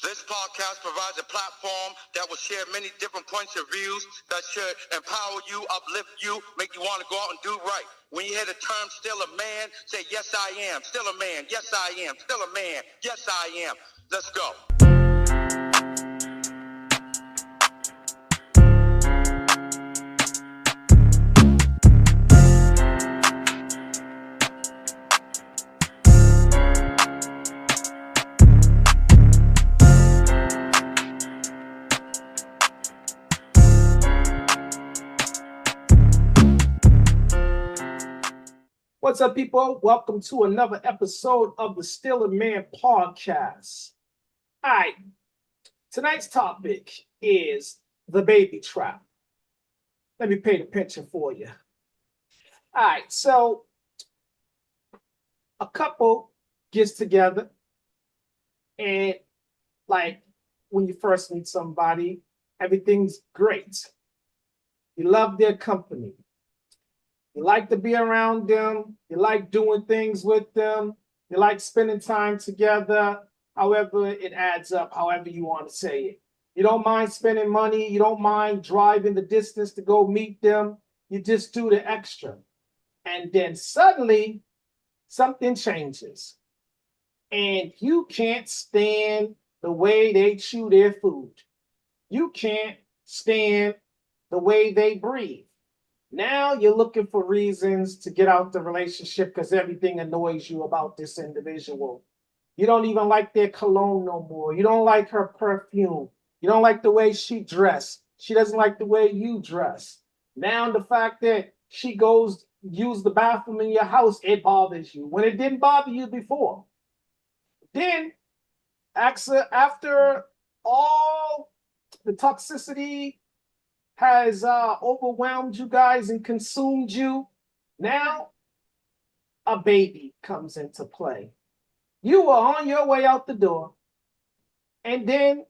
This podcast provides a platform that will share many different points of views that should empower you, uplift you, make you want to go out and do right. When you hear the term still a man, say, yes, I am. Still a man. Yes, I am. Still a man. Yes, I am. Let's go. What's up, people? Welcome to another episode of the Still a Man podcast. All right, tonight's topic is the baby trap. Let me paint a picture for you. All right, so a couple gets together and like when you first meet somebody, everything's great. You love their company. You like to be around them. You like doing things with them. You like spending time together. However it adds up, however you want to say it. You don't mind spending money. You don't mind driving the distance to go meet them. You just do the extra. And then suddenly something changes. And you can't stand the way they chew their food. You can't stand the way they breathe. Now you're looking for reasons to get out the relationship because everything annoys you about this individual. You don't even like their cologne no more. You don't like her perfume. You don't like the way she dressed. She doesn't like the way you dress. Now the fact that she goes use the bathroom in your house, it bothers you when it didn't bother you before. Then after all the toxicity has overwhelmed you guys and consumed you, now a baby comes into play. You are on your way out the door, and then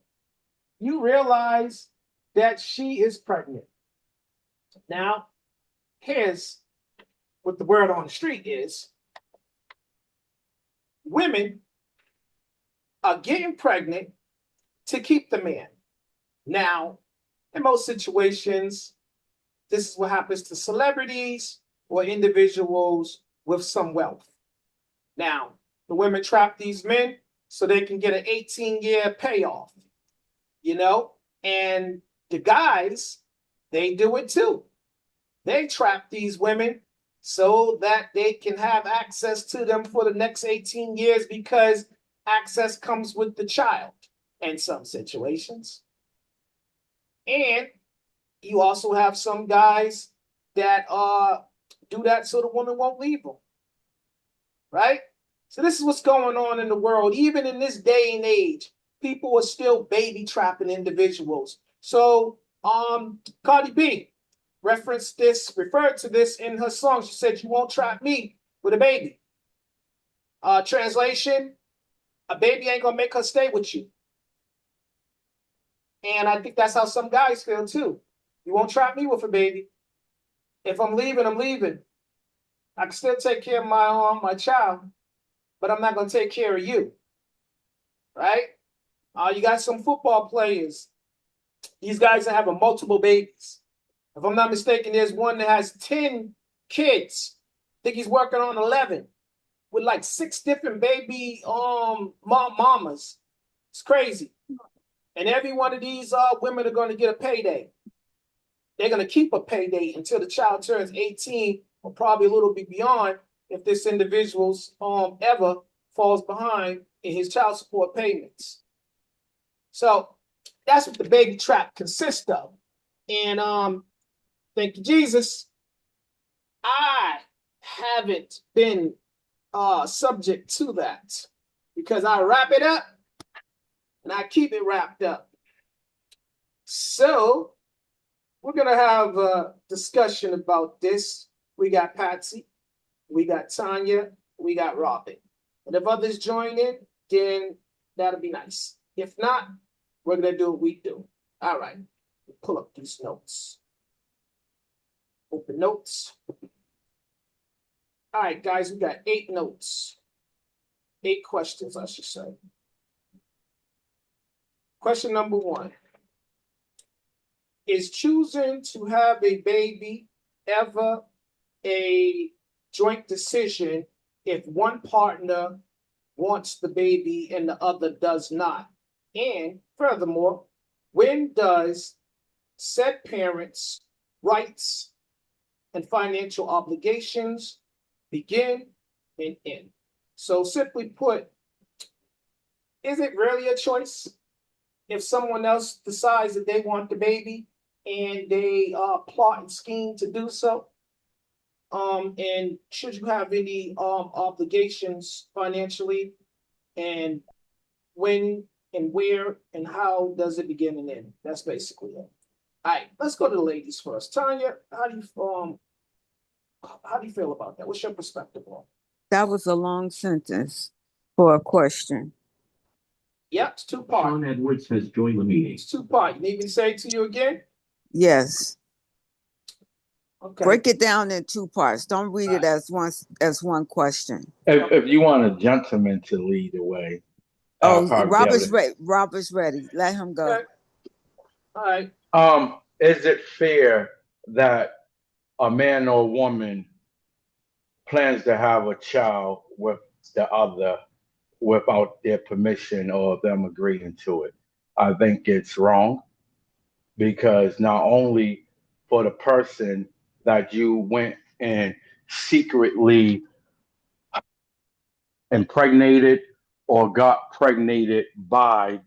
you realize that she is pregnant. Now, here's what the word on the street is. Women are getting pregnant to keep the man. Now, in most situations, this is what happens to celebrities or individuals with some wealth. Now, the women trap these men so they can get an 18-year payoff, and the guys, they do it too. They trap these women so that they can have access to them for the next 18 years because access comes with the child in some situations. And you also have some guys that do that so the woman won't leave them, right? So this is what's going on in the world. Even in this day and age, people are still baby trapping individuals. So Cardi B referred to this in her song. She said, "You won't trap me with a baby." Translation, a baby ain't gonna make her stay with you. And I think that's how some guys feel too. You won't trap me with a baby. If I'm leaving, I'm leaving. I can still take care of my child, but I'm not going to take care of you. Right? You got some football players. These guys are having multiple babies. If I'm not mistaken, there's one that has 10 kids. I think he's working on 11 with like 6 different baby mamas. It's crazy. And every one of these women are going to get a payday. They're going to keep a payday until the child turns 18 or probably a little bit beyond if this individual's ever falls behind in his child support payments. So that's what the baby trap consists of. And thank you, Jesus. I haven't been subject to that because I wrap it up and I keep it wrapped up. So we're going to have a discussion about this. We got Patsy, we got Tanya, we got Robin. And if others join in, then that'll be nice. If not, we're going to do what we do. All right. Pull up these notes. Open notes. All right, guys, we got 8 notes. 8 questions, I should say. Question number 1. Is choosing to have a baby ever a joint decision if one partner wants the baby and the other does not? And furthermore, when does said parents' rights and financial obligations begin and end? So simply put, is it really a choice if someone else decides that they want the baby and they plot and scheme to do so? And should you have any obligations financially, and when and where and how does it begin and end? That's basically it. All right, let's go to the ladies first. Tanya, how do you feel about that? What's your perspective on it? That was a long sentence for a question. Yep, it's two-part. Sean Edwards has joined the meeting. It's two-part. You need me to say it to you again? Yes. Okay. Break it down in 2 parts. Don't read it as one question. If you want a gentleman to lead the way, Oh, Robert's ready. Let him go. Okay. All right. Is it fair that a man or a woman plans to have a child with the other without their permission or them agreeing to it? I think it's wrong, because not only for the person that you went and secretly impregnated or got pregnated by,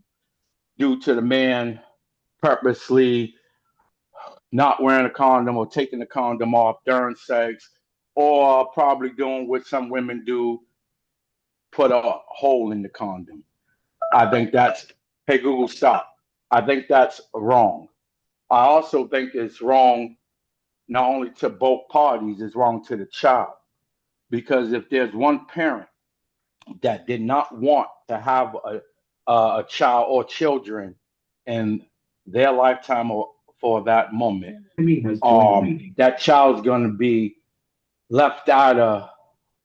due to the man purposely not wearing a condom or taking the condom off during sex, or probably doing what some women do, put a hole in the condom. I think that's, hey, Google, stop. I think that's wrong. I also think it's wrong not only to both parties, it's wrong to the child. Because if there's one parent that did not want to have a child or children in their lifetime or for that moment, that child's going to be left out of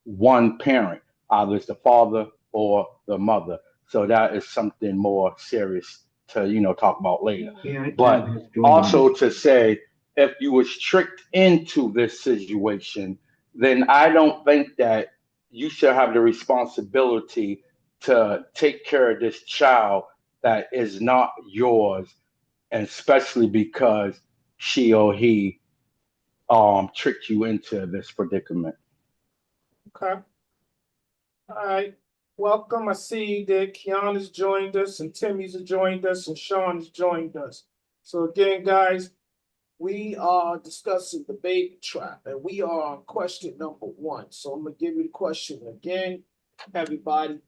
one parent, either it's the father or the mother. So that is something more serious to talk about later. But also to say, if you was tricked into this situation, then I don't think that you should have the responsibility to take care of this child that is not yours, and especially because she or he tricked you into this predicament. Okay. All right. Welcome. I see that Kiana's joined us and Timmy's joined us and Sean's joined us. So again, guys, we are discussing the baby trap, and we are on question number 1. So I'm gonna give you the question again, everybody.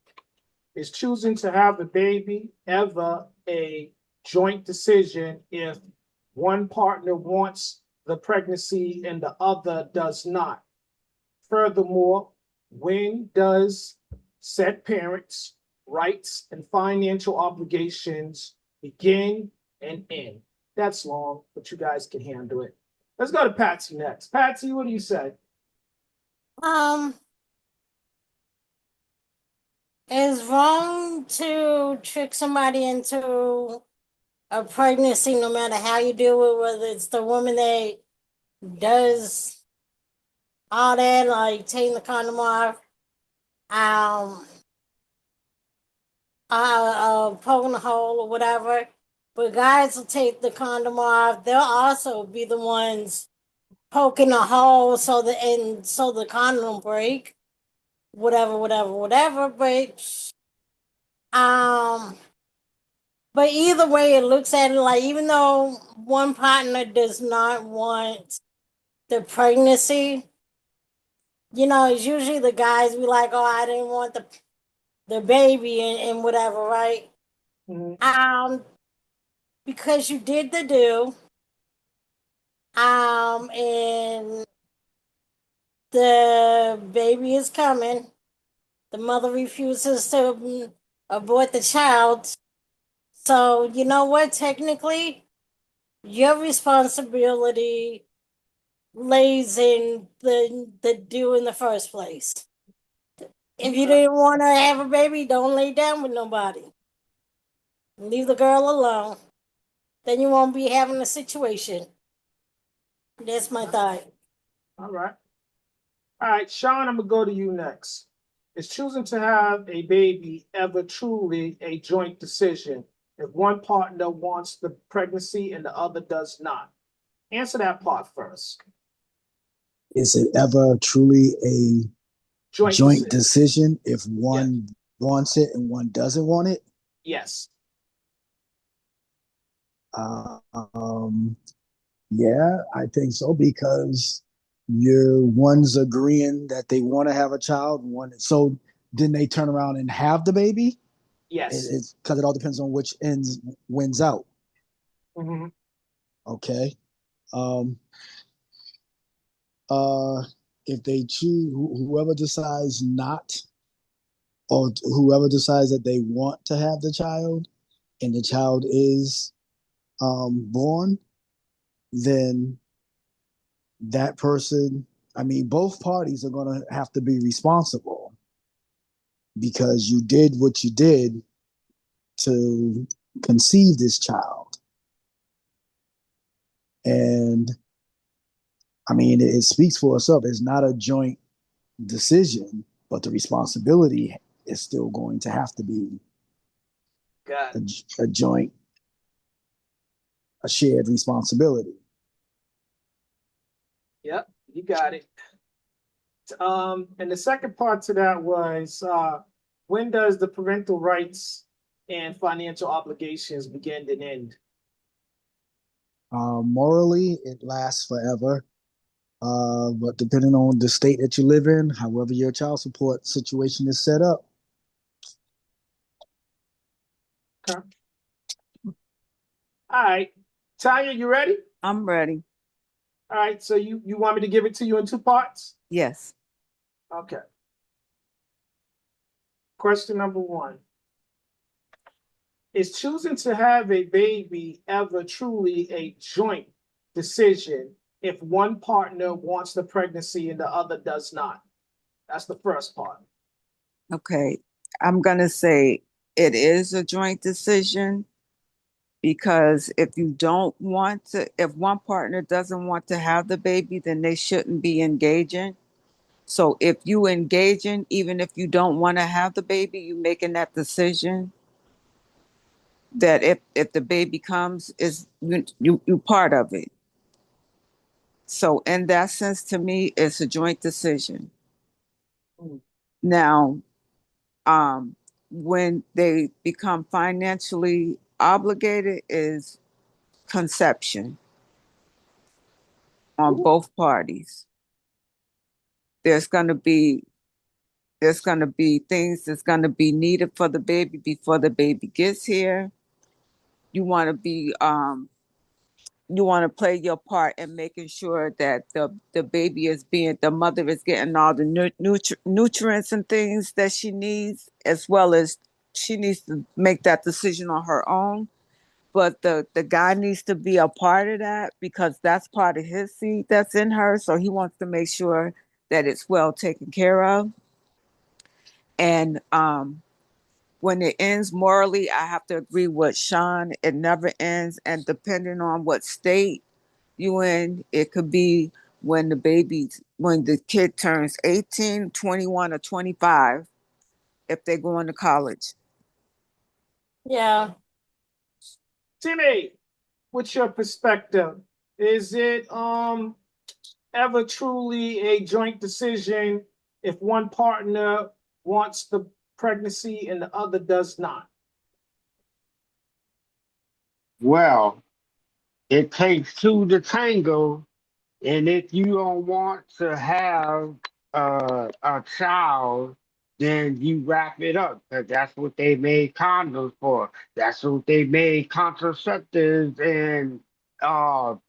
Is choosing to have a baby ever a joint decision if one partner wants the pregnancy and the other does not? Furthermore, when does said parents' rights and financial obligations begin and end? That's long, but you guys can handle it. Let's go to Patsy next. Patsy, what do you say? It's wrong to trick somebody into a pregnancy, no matter how you do it, whether it's the woman that does all that, like taking the condom off, poking a hole or whatever. But guys will take the condom off. They'll also be the ones poking a hole so the condom break. Whatever. But either way, it looks at it like, even though one partner does not want the pregnancy, it's usually the guys be like, "Oh, I didn't want the baby and whatever," right? Mhm. Because you did the do, and the baby is coming. The mother refuses to abort the child. So you know what? Technically, your responsibility lays in the do in the first place. If you didn't want to have a baby, don't lay down with nobody. Leave the girl alone. Then you won't be having a situation. That's my thought. All right. All right, Sean, I'm gonna go to you next. Is choosing to have a baby ever truly a joint decision if one partner wants the pregnancy and the other does not? Answer that part first. Is it ever truly a Joint joint decision. decision if Yes. one wants it and one doesn't want it? Yes. Uh, um, yeah, I think so because you're one's agreeing that they want to have a child, one so then they turn around and have the baby. Yes. It's because it all depends on which ends wins out. Mm-hmm. Okay. Um, uh, if they choose whoever decides not, or whoever decides that they want to have the child, and the child is born, then that person, I mean, both parties are going to have to be responsible because you did what you did to conceive this child. And I mean, it speaks for itself. It's not a joint decision, but the responsibility is still going to have to be Got it. a joint, a shared responsibility. Yep, you got it. And the second part to that was when does the parental rights and financial obligations begin and end? Morally, it lasts forever. But depending on the state that you live in, however your child support situation is set up. Okay. All right. Tanya, you ready? I'm ready. All right. So you want me to give it to you in two parts? Yes. Okay. Question number one. Is choosing to have a baby ever truly a joint decision if one partner wants the pregnancy and the other does not? That's the first part. Okay. I'm going to say it is a joint decision because if one partner doesn't want to have the baby, then they shouldn't be engaging. So if you engaging, even if you don't want to have the baby, you making that decision that if the baby comes, is you part of it. So in that sense, to me, it's a joint decision. Mm. Now, um, when they become financially obligated, is conception on Ooh. both parties. There's going to be things that's going to be needed for the baby before the baby gets here. You want to be you want to play your part in making sure that the mother is getting all the nutrients and things that she needs, as well as she needs to make that decision on her own. But the guy needs to be a part of that because that's part of his seed that's in her. So he wants to make sure that it's well taken care of. And when it ends morally, I have to agree with Sean. It never ends. And depending on what state you in, it could be when when the kid turns 18, 21, or 25, if they're going to college. Yeah. Timmy, what's your perspective? Is it ever truly a joint decision if one partner wants the pregnancy and the other does not? Well, it takes two to tango, and if you don't want to have a child, then you wrap it up. 'Cause that's what they made condoms for. That's what they made contraceptives and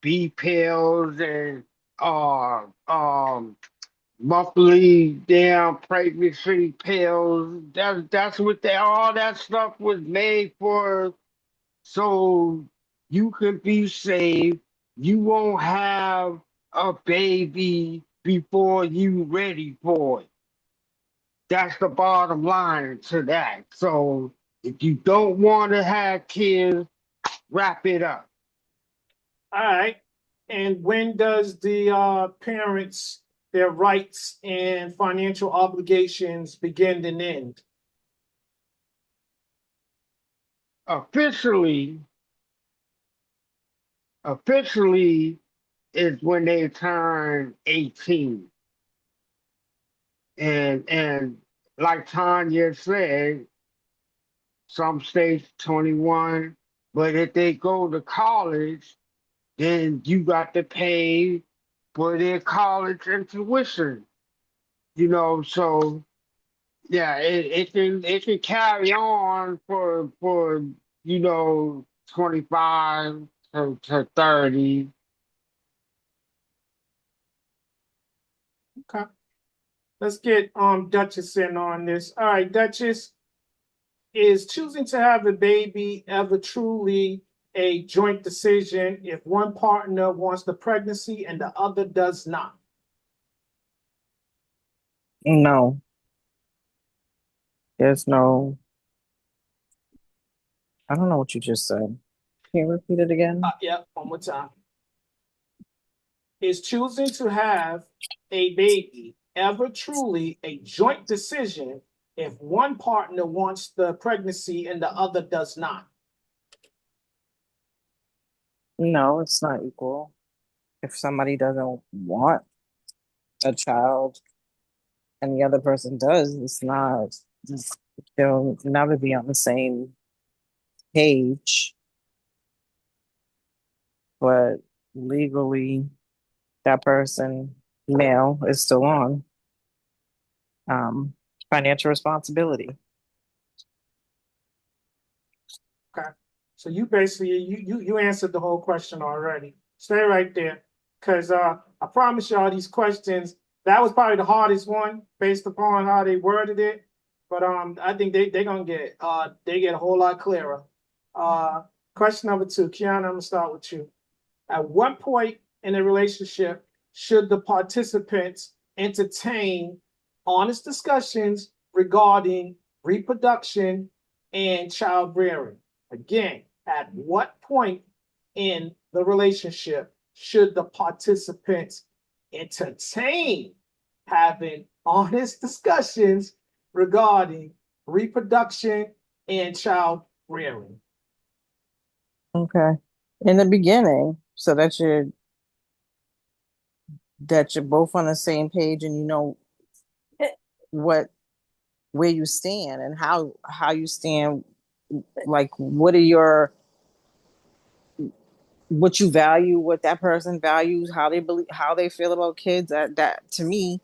B pills and monthly damn pregnancy pills. That's what they all that stuff was made for, so you can be safe. You won't have a baby before you ready for it. That's the bottom line to that. So If you don't want to have kids, wrap it up. All right. And when does the parents, their rights and financial obligations begin and end? Officially, officially is when they turn 18. And like Tanya said, some states 21, but if they go to college, then you got to pay for their college and tuition. So yeah, it can carry on for 25 to 30. Okay. Let's get Duchess in on this. All right, Duchess, is choosing to have a baby ever truly a joint decision if one partner wants the pregnancy and the other does not? No, there's no. I don't know what you just said. Can you repeat it again? Yeah, one more time. Is choosing to have a baby ever truly a joint decision if one partner wants the pregnancy and the other does not? No, it's not equal. If somebody doesn't want a child and the other person does, it's not. They'll never be on the same page. But legally, that person, male, is still on um, financial responsibility. Okay. So you basically you answered the whole question already. Stay right there. Cause I promise y'all these questions, that was probably the hardest one based upon how they worded it. But I think they're gonna get they get a whole lot clearer. Uh Question number two, Kiana, I'm gonna start with you. At what point in a relationship should the participants entertain honest discussions regarding reproduction and child rearing? Again, at what point in the relationship should the participants entertain having honest discussions regarding reproduction and child rearing? Okay. In the beginning, so that you're both on the same page and you know what where you stand and how you stand, like what you value, what that person values, how they believe, how they feel about kids. That to me,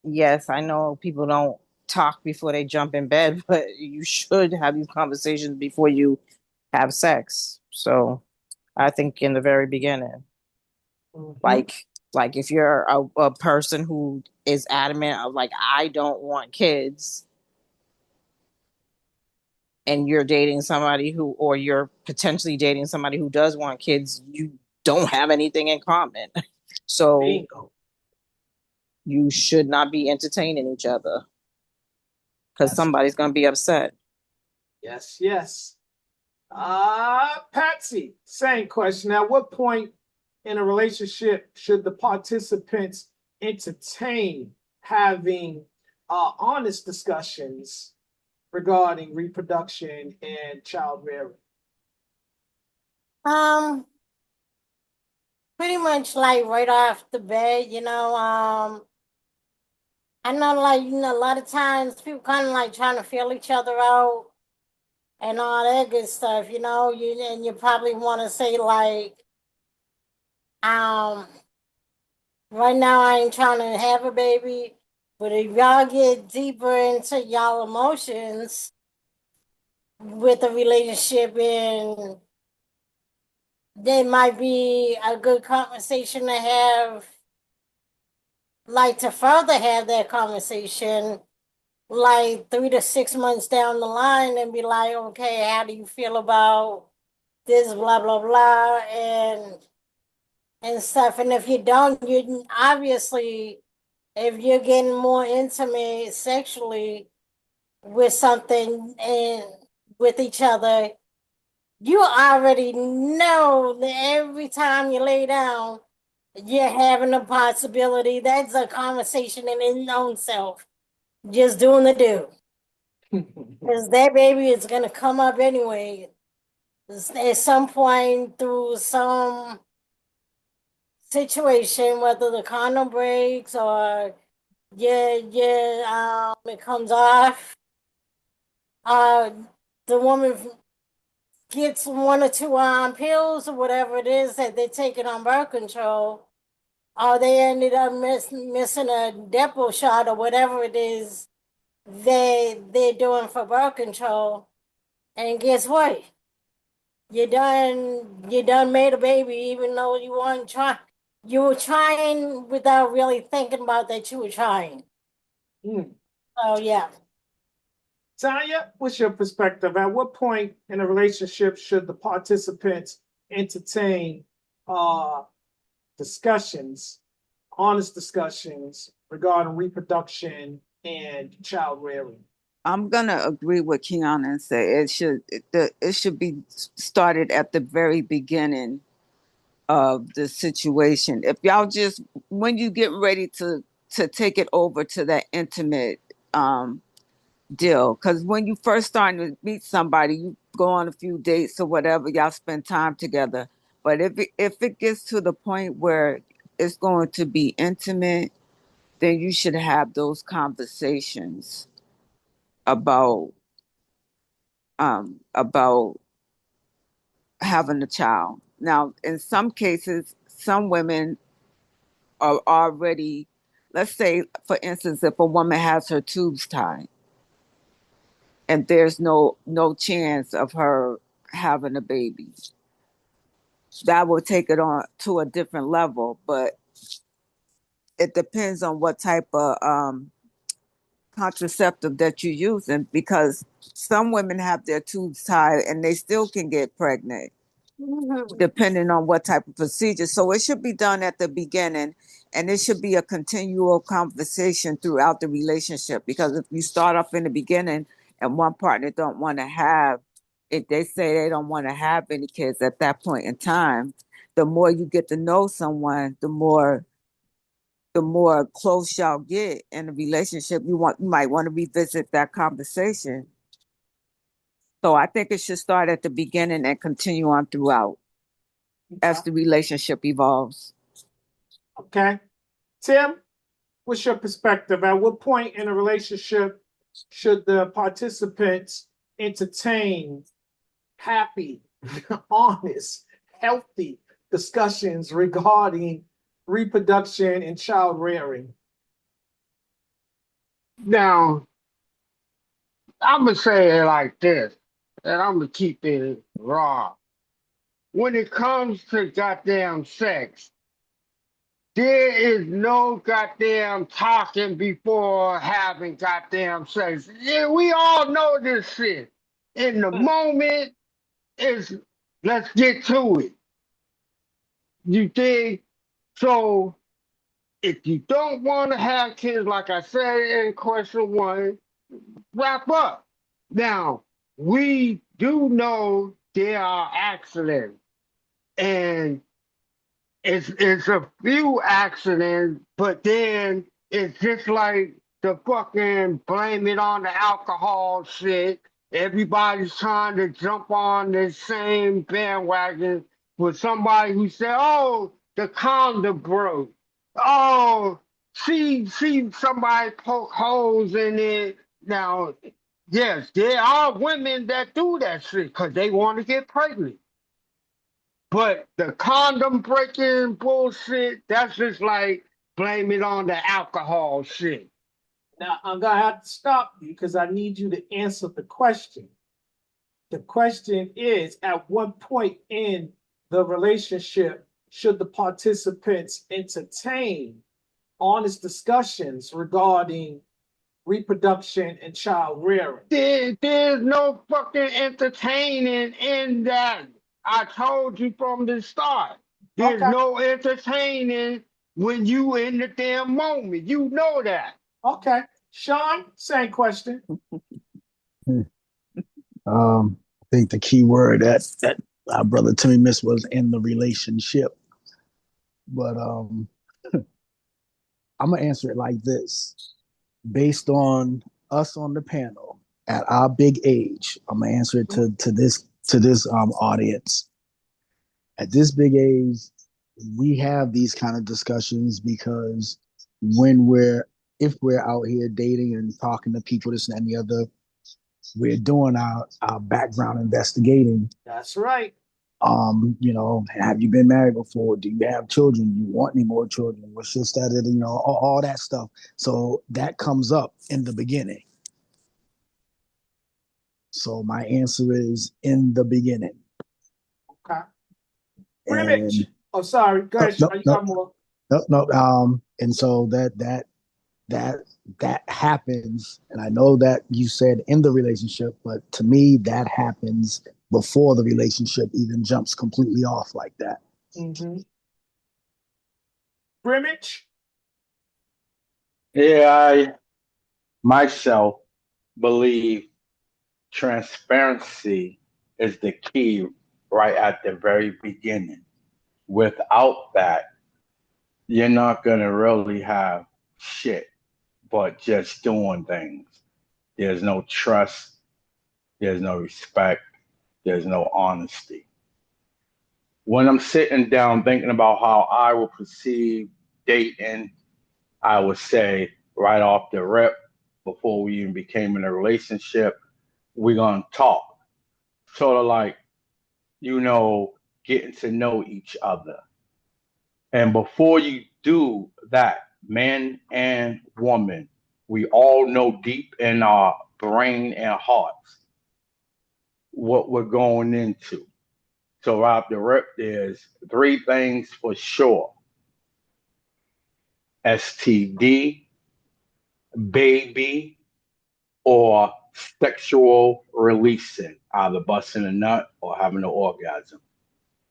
yes, I know people don't talk before they jump in bed, but you should have these conversations before you have sex. So I think in the very beginning, Mhm. like if you're a person who is adamant of like, I don't want kids, and you're dating somebody who, or you're potentially dating somebody who does want kids, you don't have anything in common. So Bingo. you should not be entertaining each other because Yes, somebody's going to be upset. yes, yes. Patsy, same question. At what point in a relationship should the participants entertain having honest discussions regarding reproduction and child rearing? Um, Pretty much like right off the bat, I know like, a lot of times people kind of like trying to feel each other out and all that good stuff, and you probably want to say like, um, right now I ain't trying to have a baby, but if y'all get deeper into y'all emotions with a relationship, and there might be a good conversation to have, like to further have that conversation like 3 to 6 months down the line and be like, okay, how do you feel about this, blah blah blah, and stuff. And if you don't, you obviously, if you're getting more intimate sexually with something, and with each other, you already know that every time you lay down, you're having a possibility. That's a conversation in its own self. Just doing the do. Because that baby is going to come up anyway. At some point through some situation, whether the condom breaks or it comes off. Uh, the woman gets one or two pills or whatever it is that they're taking on birth control, or they ended up missing a depot shot or whatever it is they're doing for birth control. And guess what? You done made a baby even though you weren't trying. You were trying without really thinking about that you were trying. Mm. So yeah. Tanya, what's your perspective? At what point in a relationship should the participants entertain discussions, honest discussions regarding reproduction and child rearing? I'm gonna agree with Kiana and say it should be started at the very beginning of the situation. If y'all just when you get ready to take it over to that intimate deal, because when you first start to meet somebody, you go on a few dates or whatever, y'all spend time together. But if it gets to the point where it's going to be intimate, then you should have those conversations about about having a child. Now, in some cases, some women are already, let's say, for instance, if a woman has her tubes tied and there's no chance of her having a baby, that will take it on to a different level. But it depends on what type of contraceptive that you're using, because some women have their tubes tied and they still can get pregnant depending on what type of procedure. So it should be done at the beginning, and it should be a continual conversation throughout the relationship. Because if you start off in the beginning and one partner don't want to have, if they say they don't want to have any kids at that point in time, the more you get to know someone, the more close y'all get in a relationship. You might want to revisit that conversation. So I think it should start at the beginning and continue on throughout as the relationship evolves. Okay. Tim, what's your perspective? At what point in a relationship should the participants entertain happy, honest, healthy discussions regarding reproduction and child rearing? Now, I'm going to say it like this, and I'm going to keep it raw. When it comes to goddamn sex, there is no goddamn talking before having goddamn sex. Yeah, we all know this shit. In the moment, is let's get to it. You dig? So if you don't want to have kids, like I said in question one, wrap up. Now, we do know there are accidents, and it's a few accidents, but then it's just like the fucking blame it on the alcohol shit. Everybody's trying to jump on the same bandwagon with somebody who said, "Oh, the condom broke. Oh, see somebody poke holes in it." Now, yes, there are women that do that shit because they want to get pregnant. But the condom breaking bullshit, that's just like blame it on the alcohol shit. Now, I'm going to have to stop you because I need you to answer the question. The question is, at what point in the relationship should the participants entertain honest discussions regarding reproduction and child rearing? There's no fucking entertaining in that. I told you from the start. There's Okay. no entertaining when you in the damn moment. You know that. Okay. Sean, same question. I think the key word that our brother Timmy missed was in the relationship. But I'm gonna answer it like this: based on us on the panel at our big age, I'm gonna answer it to this audience. At this big age, we have these kind of discussions because when if we're out here dating and talking to people, this and the other, we're doing our background investigating. That's right. Have you been married before? Do you have children? Do you want any more children? What's your status? All that stuff. So that comes up in the beginning. So my answer is in the beginning. Okay. And Oh, sorry. Go ahead, Sean. no, You no, got more. no. And so that happens, and I know that you said in the relationship, but to me that happens before the relationship even jumps completely off like that. Mm-hmm. Brimage? Yeah, I myself believe transparency is the key right at the very beginning. Without that, you're not going to really have shit, but just doing things. There's no trust, there's no respect, there's no honesty. When I'm sitting down thinking about how I will perceive dating, I would say right off the rip, before we even became in a relationship, we're going to talk. Sort of like, you know, getting to know each other. And before you do that, man and woman, we all know deep in our brain and hearts what we're going into. So out the rip, there's three things for sure: STD, baby, or sexual releasing, either busting a nut or having an orgasm.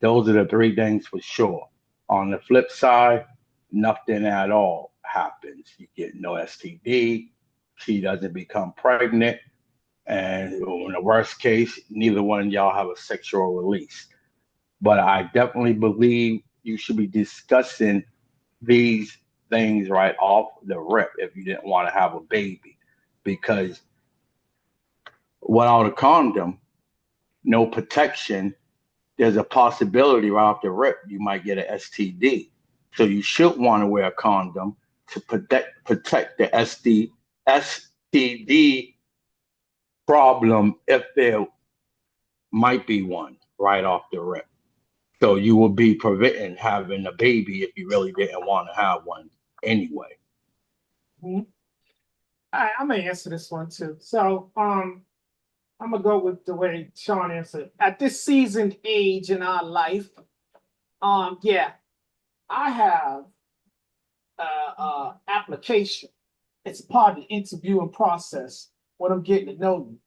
Those are the three things for sure. On the flip side, nothing at all happens. You get no STD, she doesn't become pregnant, and in the worst case, neither one of y'all have a sexual release. But I definitely believe you should be discussing these things right off the rip if you didn't want to have a baby. Because without a condom, no protection, there's a possibility right off the rip you might get an STD. So you should want to wear a condom to protect the STD problem if there might be one right off the rip. So you will be preventing having a baby if you really didn't want to have one anyway. Mm-hmm. All right, I'm gonna answer this one too. So, I'm gonna go with the way Sean answered. At this seasoned age in our life, yeah, I have application. It's part of the interviewing process when I'm getting to know you.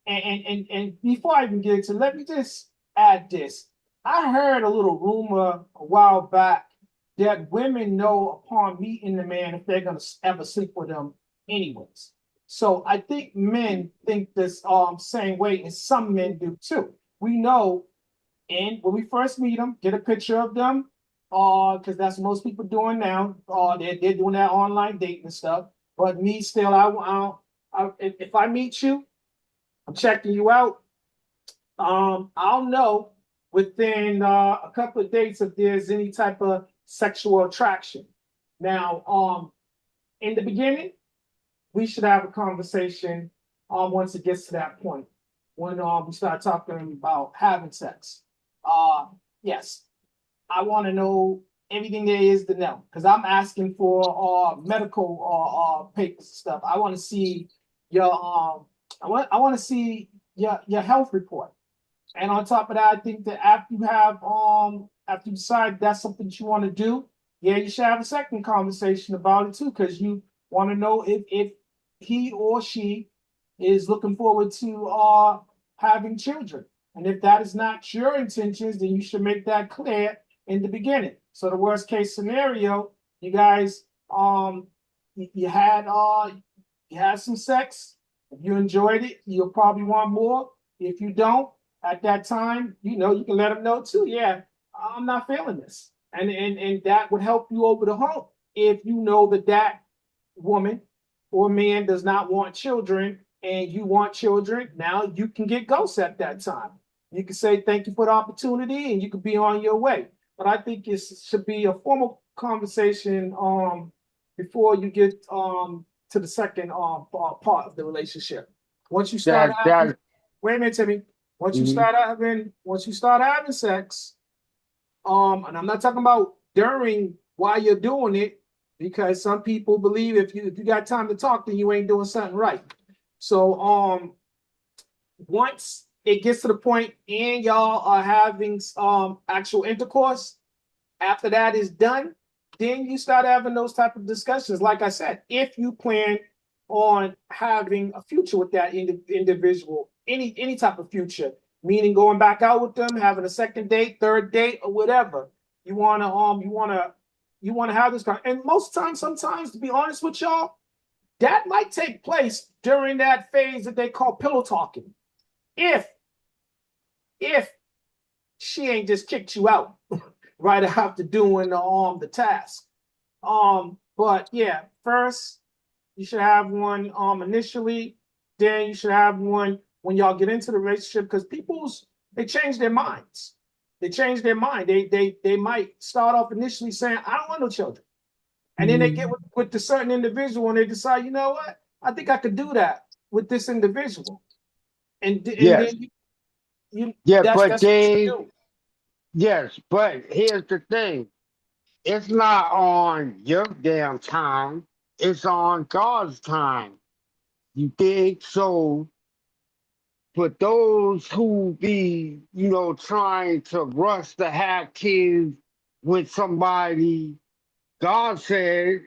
And before I even get into, let me just add this. I heard a little rumor a while back that women know upon meeting the man if they're gonna ever sleep with them, anyways. So I think men think this same way, and some men do too. We know, and when we first meet them, get a picture of them, because that's what most people doing now. They're doing that online dating and stuff. But me, still, if I meet you, I'm checking you out. I'll know within a couple of days if there's any type of sexual attraction. Now, in the beginning, we should have a conversation once it gets to that point when we start talking about having sex. Yes, I want to know everything there is to know because I'm asking for medical papers and stuff. I want to see your I want to see your health report. And on top of that, I think that after you decide that's something that you want to do, yeah, you should have a second conversation about it too, because you want to know if he or she is looking forward to having children. And if that is not your intentions, then you should make that clear in the beginning. So the worst case scenario, you guys you had some sex, if you enjoyed it, you'll probably want more. If you don't, at that time, you know, you can let them know too. Yeah, I'm not feeling this, and that would help you over the hump if you know that that woman or man does not want children and you want children. Now you can get ghosts at that time. You can say thank you for the opportunity and you can be on your way. But I think it should be a formal conversation before you get to the second part of the relationship. Once you start That having, that wait a minute, Timmy. mhm. Once you start having sex, and I'm not talking about during while you're doing it, because some people believe if you got time to talk, then you ain't doing something right. So once it gets to the point and y'all are having actual intercourse, after that is done, then you start having those type of discussions. Like I said, if you plan on having a future with that individual, any type of future, meaning going back out with them, having a second date, third date, or whatever, you wanna have this kind. And most times, sometimes, to be honest with y'all, that might take place during that phase that they call pillow talking. If if she ain't just kicked you out right after doing the task. But yeah, first you should have one initially, then you should have one when y'all get into the relationship because they change their minds. They change their mind. They might start off initially saying, I don't want no children. And then they get with the certain individual and they decide, you know what? I think I could do that with this individual. And Yes, then you yeah, that's but that's what you they do. yes, but here's the thing. It's not on your damn time. It's on God's time. You dig? So for those who be, trying to rush to have kids with somebody, God said,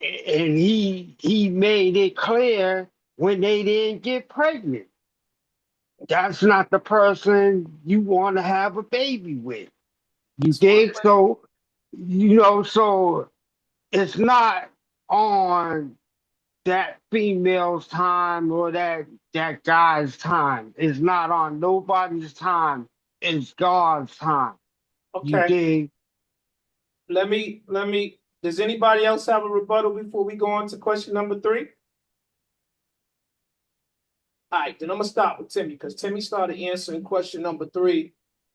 and he made it clear when they didn't get pregnant. That's not the person you want to have a baby with. You That's fine. dig? So, so it's not on that female's time or that guy's time. It's not on nobody's time. It's God's time. You Okay. dig? Let me. Does anybody else have a rebuttal before we go on to question number three? All right, then I'm gonna start with Timmy because Timmy started answering question number three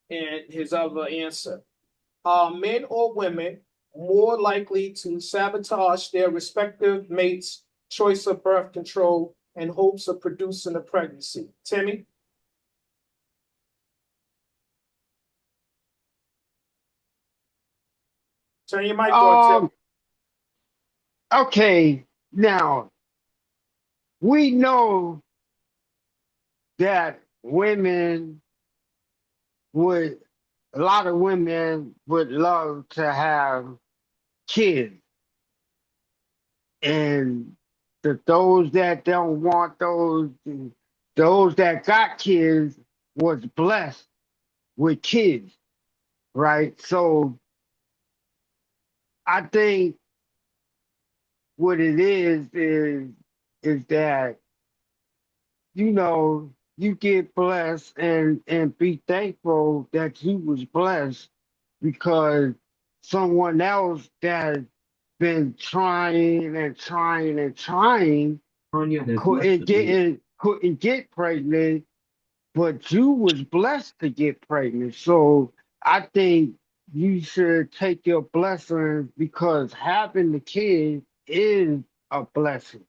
and his other answer. Are men or women more likely to sabotage their respective mates' choice of birth control in hopes of producing a pregnancy? Timmy? Turn your mic on, Tim. Um, okay, now we know that would a lot of women would love to have kids, and those that don't want those that got kids was blessed with kids, right? So I think what it is that you get blessed and be thankful that you was blessed because someone else that been trying and trying and trying Tanya has left the meeting. couldn't get pregnant, but you was blessed to get pregnant. So I think you should take your blessing because having the kid is a blessing.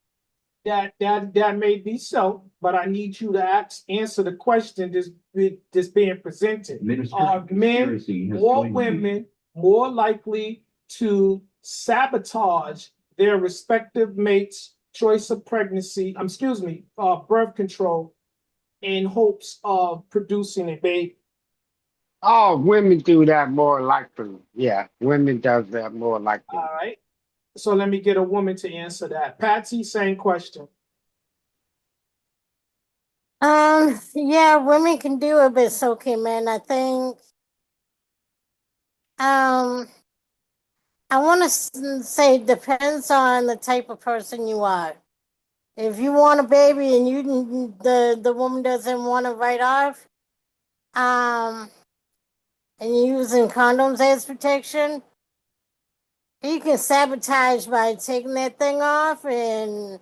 That may be so, but I need you to answer the question that's being presented. Minister Are men Conspiracy has or joined the meeting. women more likely to sabotage their respective mates' choice of pregnancy, excuse me, birth control in hopes of producing a baby? Oh, women do that more likely. Yeah, women does that more likely. All right. So let me get a woman to answer that. Patsy, same question. Yeah, women can do it, but so can men. I think. Um, I want to say it depends on the type of person you are. If you want a baby and the woman doesn't want it right off, and you're using condoms as protection, you can sabotage by taking that thing off and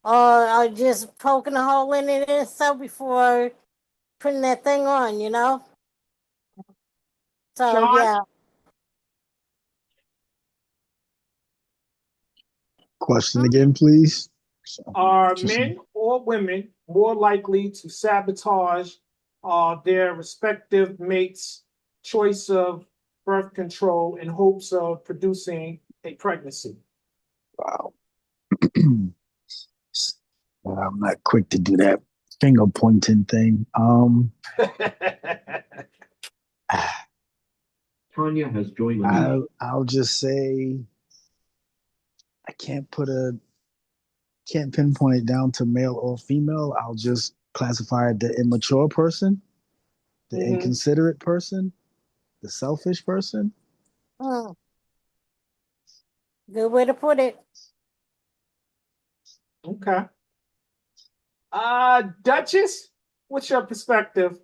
or just poking a hole in it and stuff before putting that thing on, you know? So Sean, yeah. Question again, please. are Just men or women more likely to sabotage their respective mates' choice of birth control in hopes of producing a pregnancy? wow. I'm not quick to do that finger pointing thing. Tanya has joined the meeting. I'll just say I can't pinpoint it down to male or female. I'll just classify it the immature person, the Mhm. inconsiderate person, the selfish person. Mm, good way to put it. Okay. Duchess, what's your perspective?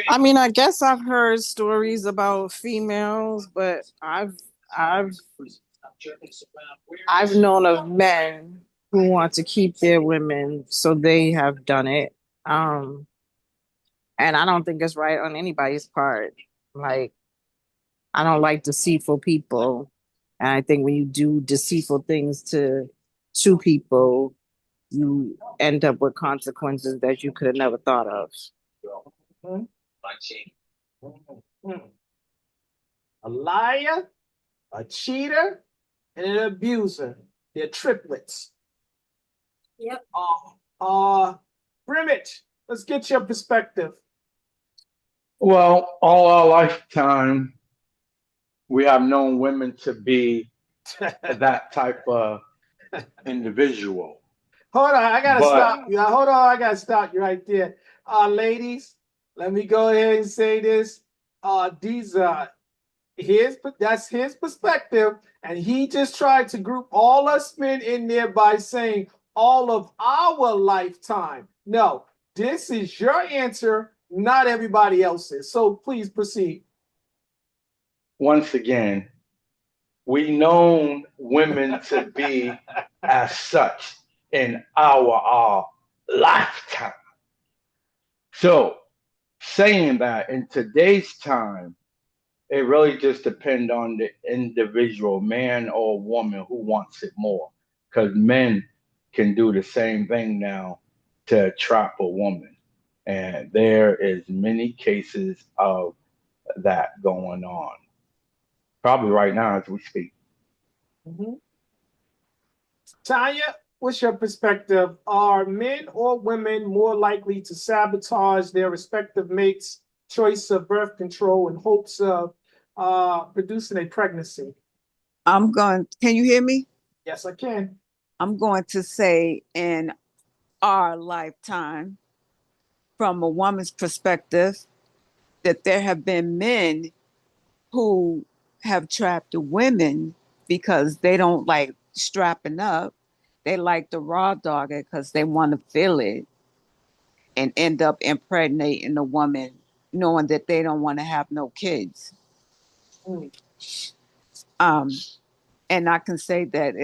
I mean, I guess I've heard stories about females, but I've I've known of men who want to keep their women, so they have done it. Um, and I don't think it's right on anybody's part. Like, I don't like deceitful people, and I think when you do deceitful things to people, you end up with consequences that you could have never thought of. Mhm. Mhm. A liar, a cheater, and an abuser. They're triplets. Yep. Brimit, let's get your perspective. Well, all our lifetime, we have known women to be that type of individual. Hold on, I gotta But stop you. Hold on, I gotta stop you right there. Ladies, let me go ahead and say this. These that's his perspective, and he just tried to group all us men in there by saying all of our lifetime. No, this is your answer, not everybody else's. So please proceed. once again, we known women to be as such in our lifetime. So saying that in today's time, it really just depends on the individual man or woman who wants it more. Because men can do the same thing now to trap a woman. And there is many cases of that going on. Probably right now as we speak. Mhm. Tanya, what's your perspective? Are men or women more likely to sabotage their respective mates' choice of birth control in hopes of producing a pregnancy? Can you hear me? Yes, I can. I'm going to say in our lifetime, from a woman's perspective, that there have been men who have trapped the women because they don't like strapping up. They like the raw dog it because they want to feel it and end up impregnating the woman, knowing that they don't want to have no kids. Mm. Um, and I can say that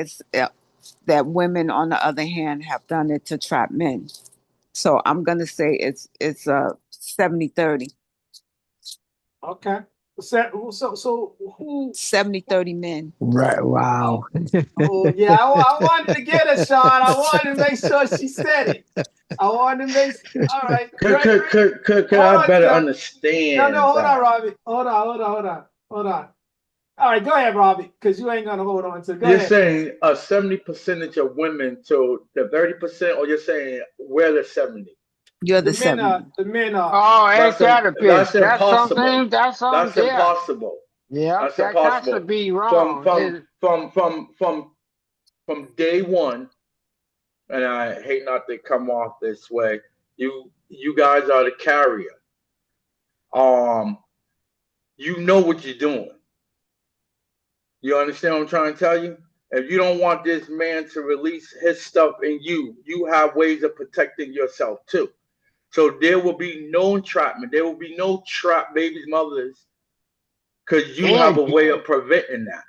that women, on the other hand, have done it to trap men. So I'm gonna say it's 70-30. Okay. So who? 70-30 men. Right. Wow. Oh yeah, I wanted to get her, Sean. I wanted to make sure she said it. I wanted to make. All right, you Could, ready? could, could, could, could Hold I on, better Jeff. No, understand hold on, that? Robbie. Hold on. All right, go ahead, Robbie, because you ain't gonna hold on to. Go You're ahead. saying a 70 percentage of women to the 30%, or you're saying we're the 70? You're the 70. The men are. Oh, ain't That's that a bitch? that's That's impossible. something. That's something. That's Yeah. impossible. Yeah. That's That got to impossible. be From wrong. from from from from from day one, and I hate not to come off this way. You guys are the carrier. Um, you know what you're doing. You understand what I'm trying to tell you? If you don't want this man to release his stuff in you, you have ways of protecting yourself too. So there will be no entrapment. There will be no trap babies' mothers because you have And a way of preventing that.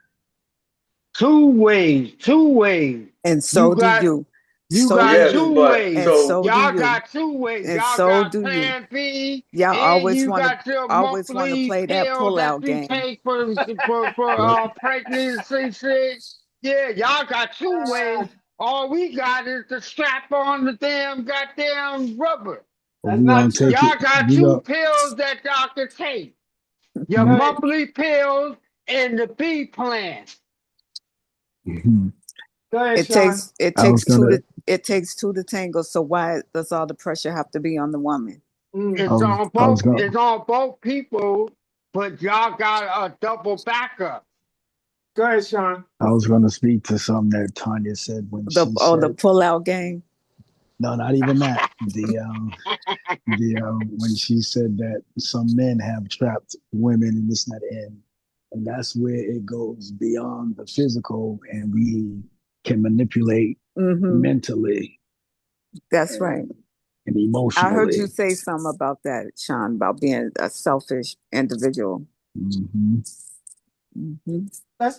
two ways, two ways. And You so do got you. you So do got Yes, you. two but And ways. so so do Y'all you. got two ways. And Y'all so got do you. Plan B, Y'all and always you want to got your always want to monthly play that pill that pull-out you game. take for But pregnancy shit. Yeah, y'all got two ways. All we got is the strap on the damn goddamn rubber. That's we're not gonna true. take it. Y'all got We two go. pills that y'all can take. Your Go We, ahead. monthly pills and the B plan. Go ahead, It Sean. takes it I was takes two gonna. to it takes two to tango. So why does all the pressure have to be on the woman? Mm. I was gonna. It's on both people, but y'all got a double backup. Go ahead, Sean. I was gonna speak to something that Tanya said when she The said, pull-out game. no, not even that. When she said that some men have trapped women and this and that, and that's where it goes beyond the physical, and we can manipulate Mm-hmm. mentally That's right. and, and I heard you emotionally. say something about that, Sean, about being a selfish individual. Hmm. Hmm. Let's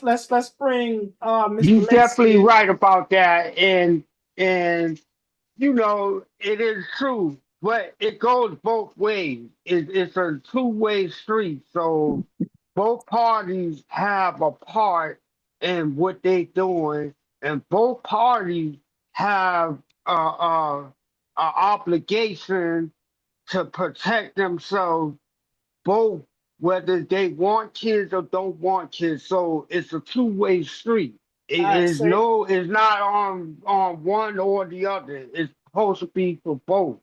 bring Mr. You're Lacy definitely in. right about that, and you know it is true, but it goes both ways. It's a two-way street, so both parties have a part in what they doing, and both parties have a obligation to protect themselves both whether they want kids or don't want kids. So it's a two-way street. All It right, is say no, it's not on one or the other. It's supposed to be for both.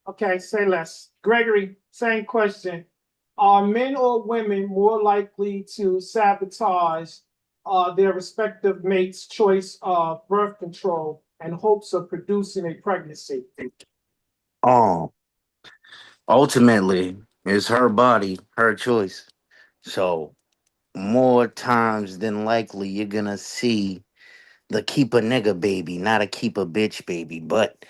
okay, say less. Gregory, same question. Are men or women more likely to sabotage their respective mate's choice of birth control and hopes of producing a pregnancy? Um, ultimately, it's her body, her choice. So more times than likely, you're gonna see the keep a nigga baby, not a keep a bitch baby. But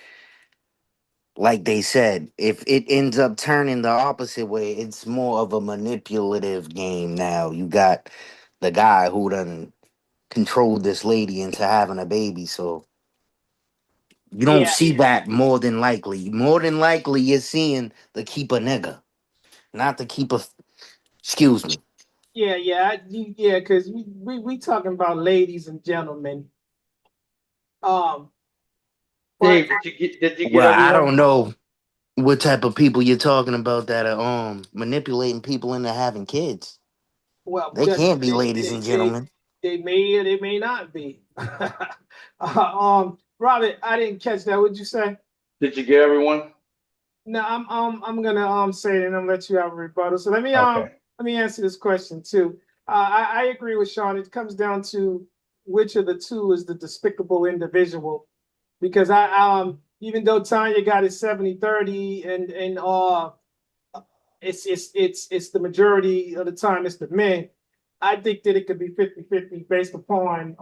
like they said, if it ends up turning the opposite way, it's more of a manipulative game now. You got the guy who done controlled this lady into having a baby, so you don't Yeah, see that more than likely. More than likely, you're seeing the keep a nigga, not the keep a. Excuse me. yeah, because we talking about ladies and gentlemen. Um, but Dave, did you get Well, I everyone? don't know what type of people you're talking about that are manipulating people into having kids. well, They that can't be ladies and gentlemen. they may or they may not be. Robert, I didn't catch that. What'd you say? Did you get everyone? No, I'm gonna say it and I'm let you have a rebuttal. So Okay. let me answer this question too. I agree with Sean. It comes down to which of the two is the despicable individual. Because I even though Tanya got it 70-30 and it's the majority of the time it's the men, I think that it could be 50-50 based upon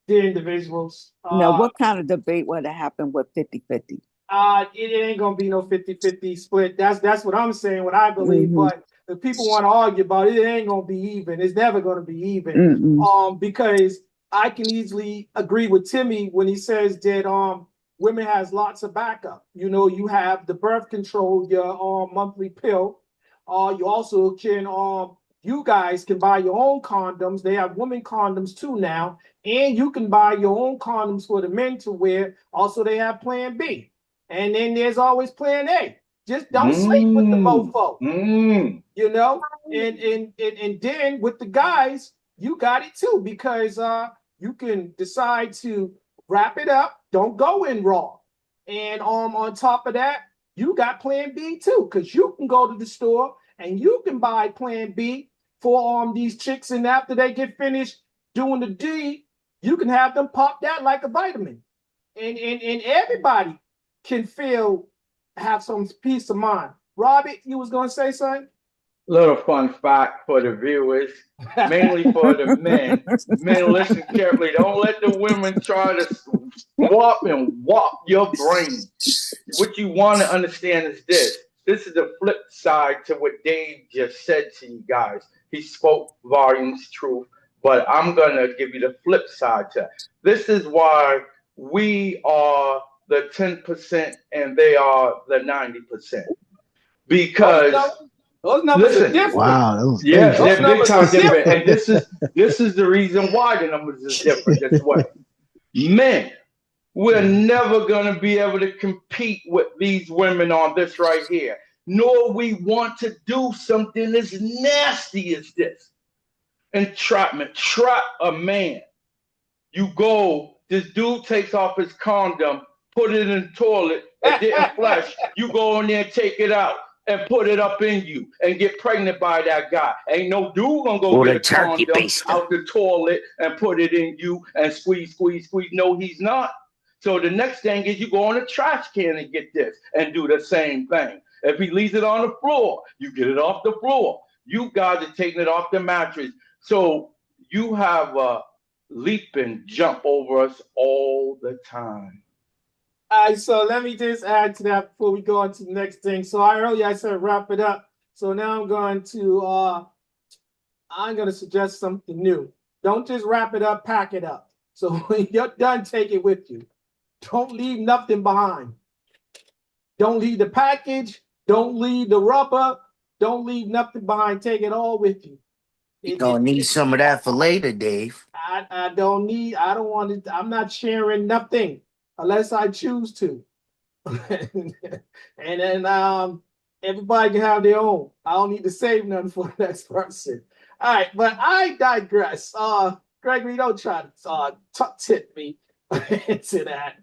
the individuals. Now, what kind of debate would have happened with 50-50? It ain't gonna be no 50-50 split. That's what I'm saying, what I believe. Mm-hmm. But if people want to argue about it, it ain't gonna be even. It's never gonna be even. Mm-mm. Because I can easily agree with Timmy when he says that women has lots of backup. You know, you have the birth control, your monthly pill. You also can you guys can buy your own condoms. They have women condoms too now, and you can buy your own condoms for the men to wear. Also, they have Plan B. And then there's always plan A. Just don't sleep with the Mm, mofo, mm. you know? And then with the guys, you got it too, because you can decide to wrap it up, don't go in raw. And on top of that, you got plan B too, because you can go to the store and you can buy plan B for these chicks, and after they get finished doing the D, you can have them pop that like a vitamin. And everybody can feel have some peace of mind. Robbie, you was gonna say something? Little fun fact for the viewers, mainly for the men. Men, listen carefully. Don't let the women try to swap and wop your brain. What you want to understand is this. This is the flip side to what Dave just said to you guys. He spoke volumes truth, but I'm going to give you the flip side to it. This is why we are the 10% and they are the 90%. Those Because numbers, those numbers are listen, different. Wow, that was yeah, Those they're interesting. big numbers are time different, and different. this is the reason why the numbers is different this way. Men, we're never gonna be able to compete with these women on this right here. Nor we want to do something as nasty as this. Entrapment. Trap a man. You go, this dude takes off his condom, put it in the toilet, it didn't flush. You go in there and take it out and put it up in you and get pregnant by that guy. Ain't no dude gonna go Or get the a turkey condom baster. out the toilet and put it in you and squeeze, squeeze, squeeze. No, he's not. So the next thing is you go on a trash can and get this and do the same thing. If he leaves it on the floor, you get it off the floor. You guys are taking it off the mattress. So you have leap and jump over us all the time. All right, so let me just add to that before we go on to the next thing. So earlier I said wrap it up. So now I'm gonna suggest something new. Don't just wrap it up, pack it up. So when you're done, take it with you. Don't leave nothing behind. Don't leave the package. Don't leave the rubber. Don't leave nothing behind. Take it all with you. You gonna need some of that for later, Dave. I don't need. I don't want it. I'm not sharing nothing unless I choose to. And then everybody can have their own. I don't need to save nothing for the next person. All right, but I digress. Gregory, don't try to tip me into that.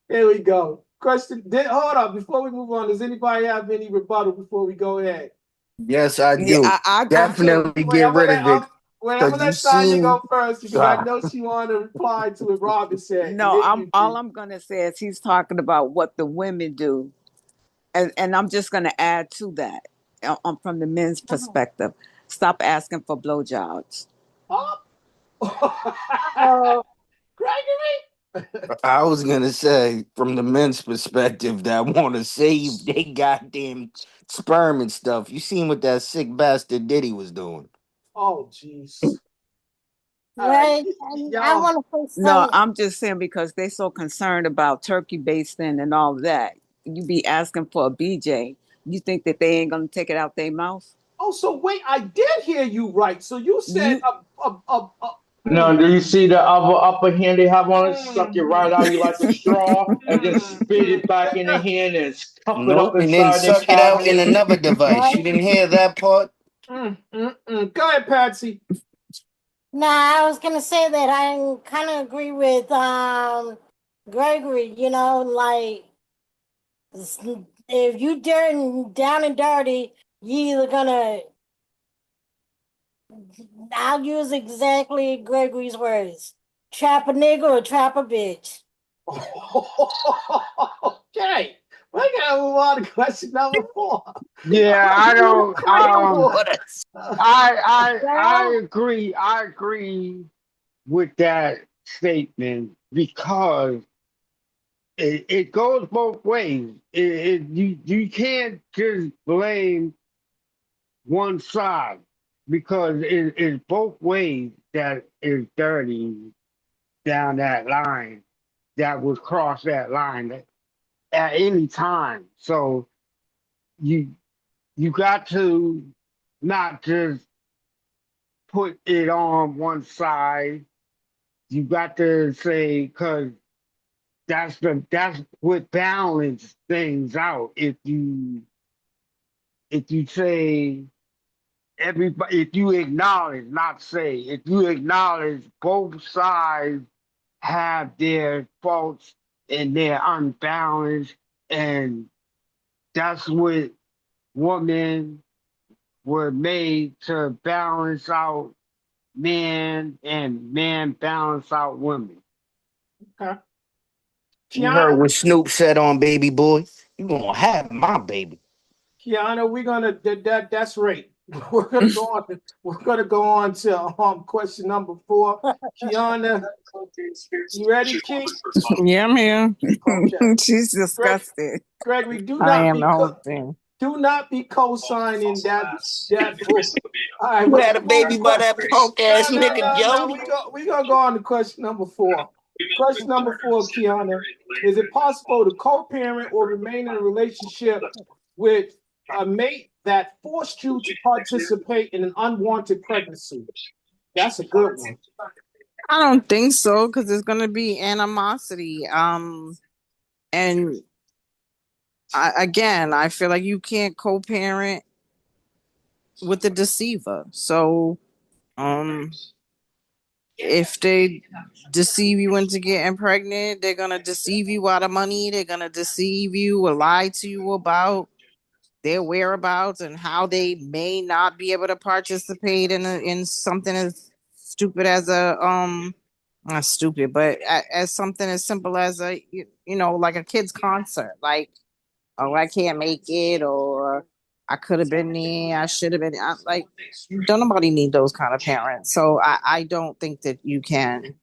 Here we go. Question. Hold up. Before we move on, does anybody have any rebuttal before we go ahead? Yes, I Yeah, do. I do too. Definitely Wait, get rid of it. I'm Cause gonna you let Sonya seen go first because I know she wanted to reply to what Robin said, and No, then I'm you all can. I'm gonna say is he's talking about what the women do, and I'm just gonna add to that from the men's perspective. Stop asking for blowjobs. Oh, Oh, Gregory. I was gonna say from the men's perspective that want to save they goddamn sperm and stuff. You seen what that sick bastard Diddy was doing? Oh, jeez. All right, right. And I y'all. want to say No, something. I'm just saying because they're so concerned about turkey basting and all of that. You be asking for a BJ. You think that they ain't gonna take it out their mouth? Oh, so wait, I did hear you right. So you said You Now, do you see the other upper hand they have on it? Suck it right mm, out of you like a straw and then spit it back in the mm, hand and cuff it up Nope. And then inside their suck it out in cabinet. another device. Right. You didn't hear that part? Go ahead, Patsy. Nah, I was gonna say that I kind of agree with Gregory. You know, like if you down and dirty, you either gonna. I'll use exactly Gregory's words: trap a nigga or trap a bitch. Okay, we gotta move on to question number 4. Yeah, I Question number don't. 4. What a I Well, agree. I agree with that statement because it goes both ways. You can't just blame one side because it's both ways that is dirty down that line that would cross that line at any time. So you you got to not just put it on one side. You got to say because that's what balance things out. If you say everybody, if you acknowledge, not say, if you acknowledge both sides have their faults and they're unbalanced, and that's what women were made to balance out men and men balance out women. Okay. You heard Kiana, what Snoop said on Baby Boy? You gonna have my baby. we're gonna that's right. We're gonna go on. We're gonna go on to question number 4. Kiana, you ready, Key? Yeah, I'm here. Okay. She's Greg, disgusted. Gregory, do I not am be the whole thing. do not be co-signing that fool. All right, You we're had a gonna go on to baby by that punk ass nigga no. Jody. We gonna go on to question number 4. Question number 4, Kiana. Is it possible to co-parent or remain in a relationship with a mate that forced you to participate in an unwanted pregnancy? That's a good one. I don't think so because there's gonna be animosity. And I feel like you can't co-parent with the deceiver. So, um, if they deceive you into getting pregnant, they're gonna deceive you out of money. They're gonna deceive you or lie to you about their whereabouts and how they may not be able to participate in something as stupid as a not stupid, but as something as simple as like a kid's concert. Like, oh, I can't make it, or I could have been there, I should have been. Like, don't nobody need those kind of parents. So I don't think that you can.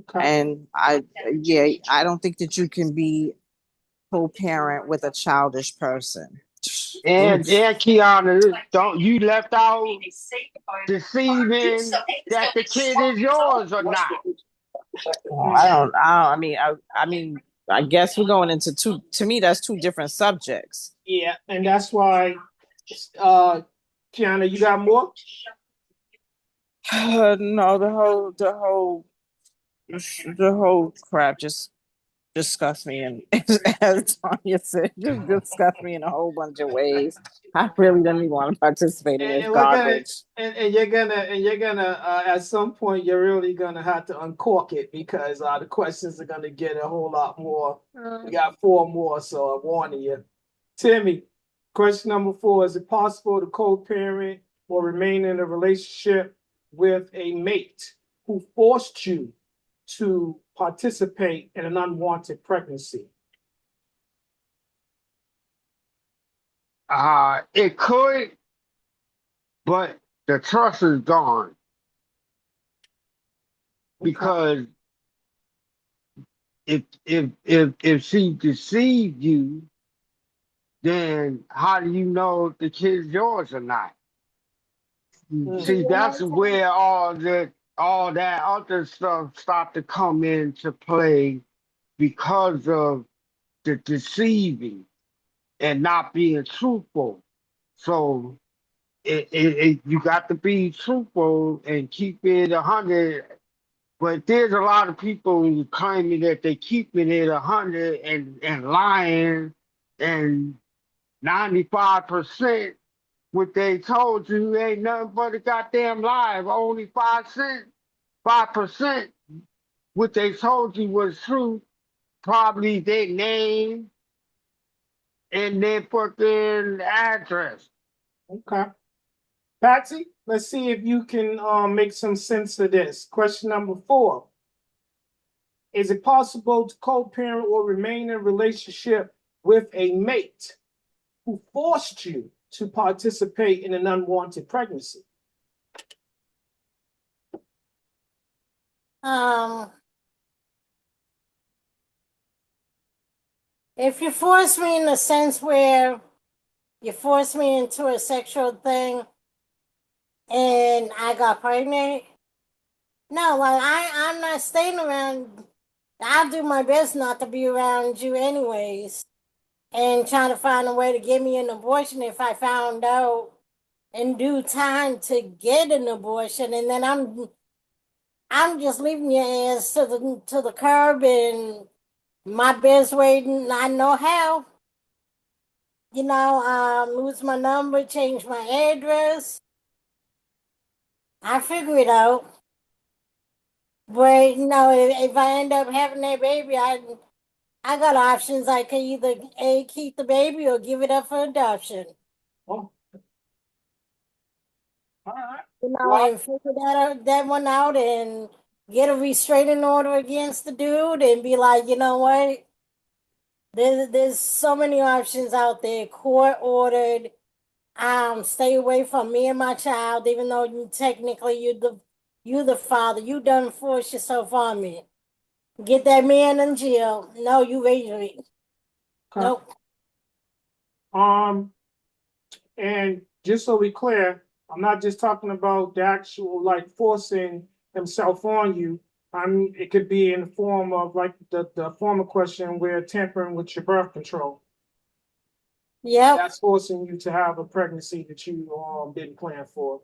Okay. And I don't think that you can be co-parent with a childish person. And Mm. Kiana, don't you left out deceiving that the kid is yours or not? I mean, I guess we're going into two. To me, that's two different subjects. Yeah, and that's why, Kiana, you got more? No, the whole crap just disgusts me, and as Tanya said, just disgusts me in a whole bunch of ways. I really don't even want to participate in this And we're gonna garbage. and you're gonna at some point you're really gonna have to uncork it because the questions are gonna get a whole lot more. We got 4 more, so I'm warning you. Timmy, question number 4: is it possible to co-parent or remain in a relationship with a mate who forced you to participate in an unwanted pregnancy? It could, but the trust is gone because if she deceived you, then how do you know if the kid's yours or not? See, that's where all that other stuff start to come into play because of the deceiving and not being truthful. So you got to be truthful and keep it 100. But there's a lot of people claiming that they keeping it 100 and lying, and 95% what they told you ain't nothing but a goddamn lie. Only 5% what they told you was true. Probably their name and their fucking address. Okay. Patsy, let's see if you can make some sense of this. Question number 4: is it possible to co-parent or remain in a relationship with a mate who forced you to participate in an unwanted pregnancy? Um, if you force me in the sense where you force me into a sexual thing and I got pregnant, no, like I'm not staying around. I'll do my best not to be around you anyways, and trying to find a way to get me an abortion if I found out in due time to get an abortion, and then I'm just leaving your ass to the curb and my best way I know how. Lose my number, change my address. I figure it out. But if I end up having that baby, I got options. I could either A, keep the baby or give it up for adoption. Oh, all right. And figure that one out and get a restraining order against the dude and be like, you know what? There's so many options out there, court ordered, stay away from me and my child, even though technically you the father. You done forced yourself on me. Get that man in jail. No, you raised me. Okay. Nope. And just so we clear, I'm not just talking about the actual like forcing himself on you. It could be in the form of like the former question where tampering with your birth control. Yep. That's forcing you to have a pregnancy that you didn't plan for.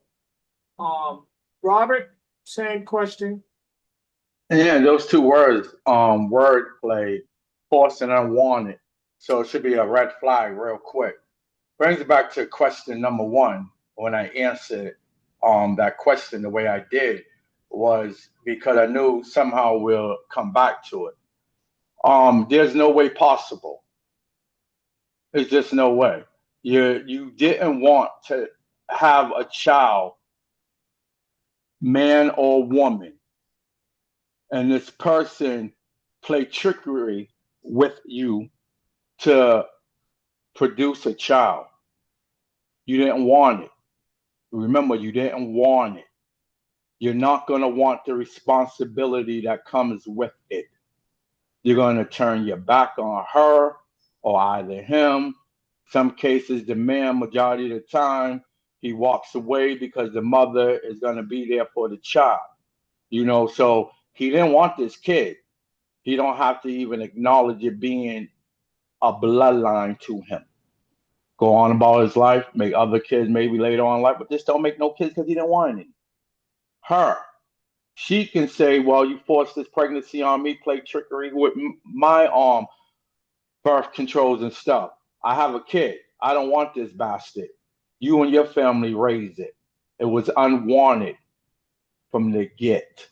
Robert, same question. Yeah, those two words, word play, forced and unwanted. So it should be a red flag real quick. Brings it back to question number one. When I answered that question the way I did was because I knew somehow we'll come back to it. There's no way possible. There's just no way. You didn't want to have a child, man or woman, and this person play trickery with you to produce a child. You didn't want it. Remember, you didn't want it. You're not going to want the responsibility that comes with it. You're going to turn your back on her or either him. Some cases, the man, majority of the time, he walks away because the mother is going to be there for the child. So he didn't want this kid. He don't have to even acknowledge it being a bloodline to him. Go on about his life, make other kids maybe later on in life, but just don't make no kids because he didn't want any. Her, she can say, well, you forced this pregnancy on me, play trickery with my birth controls and stuff. I have a kid. I don't want this bastard. You and your family raised it. It was unwanted from the get.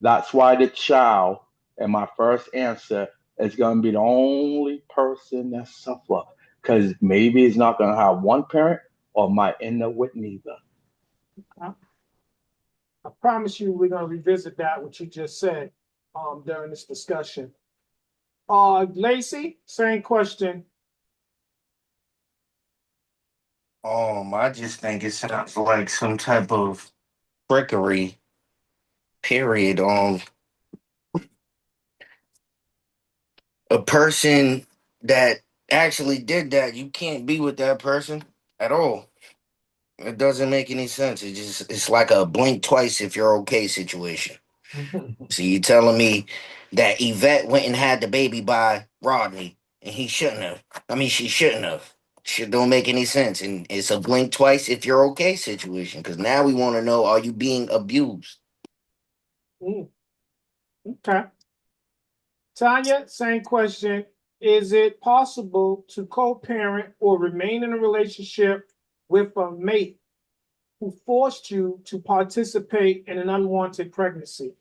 That's why the child, and my first answer, is going to be the only person that suffer. Because maybe it's not going to have one parent or might end up with neither. I promise you we're going to revisit that, what you just said during this discussion. Lacey, same question. I just think it sounds like some type of trickery. Period. A person that actually did that, you can't be with that person at all. It doesn't make any sense. It's like a blink twice if you're okay situation. So you telling me that Yvette went and had the baby by Rodney and he shouldn't have. I mean, she shouldn't have. Shit don't make any sense. And it's a blink twice if you're okay situation. Because now we want to know, are you being abused? Okay. Tanya, same question. Is it possible to co-parent or remain in a relationship with a mate who forced you to participate in an unwanted pregnancy?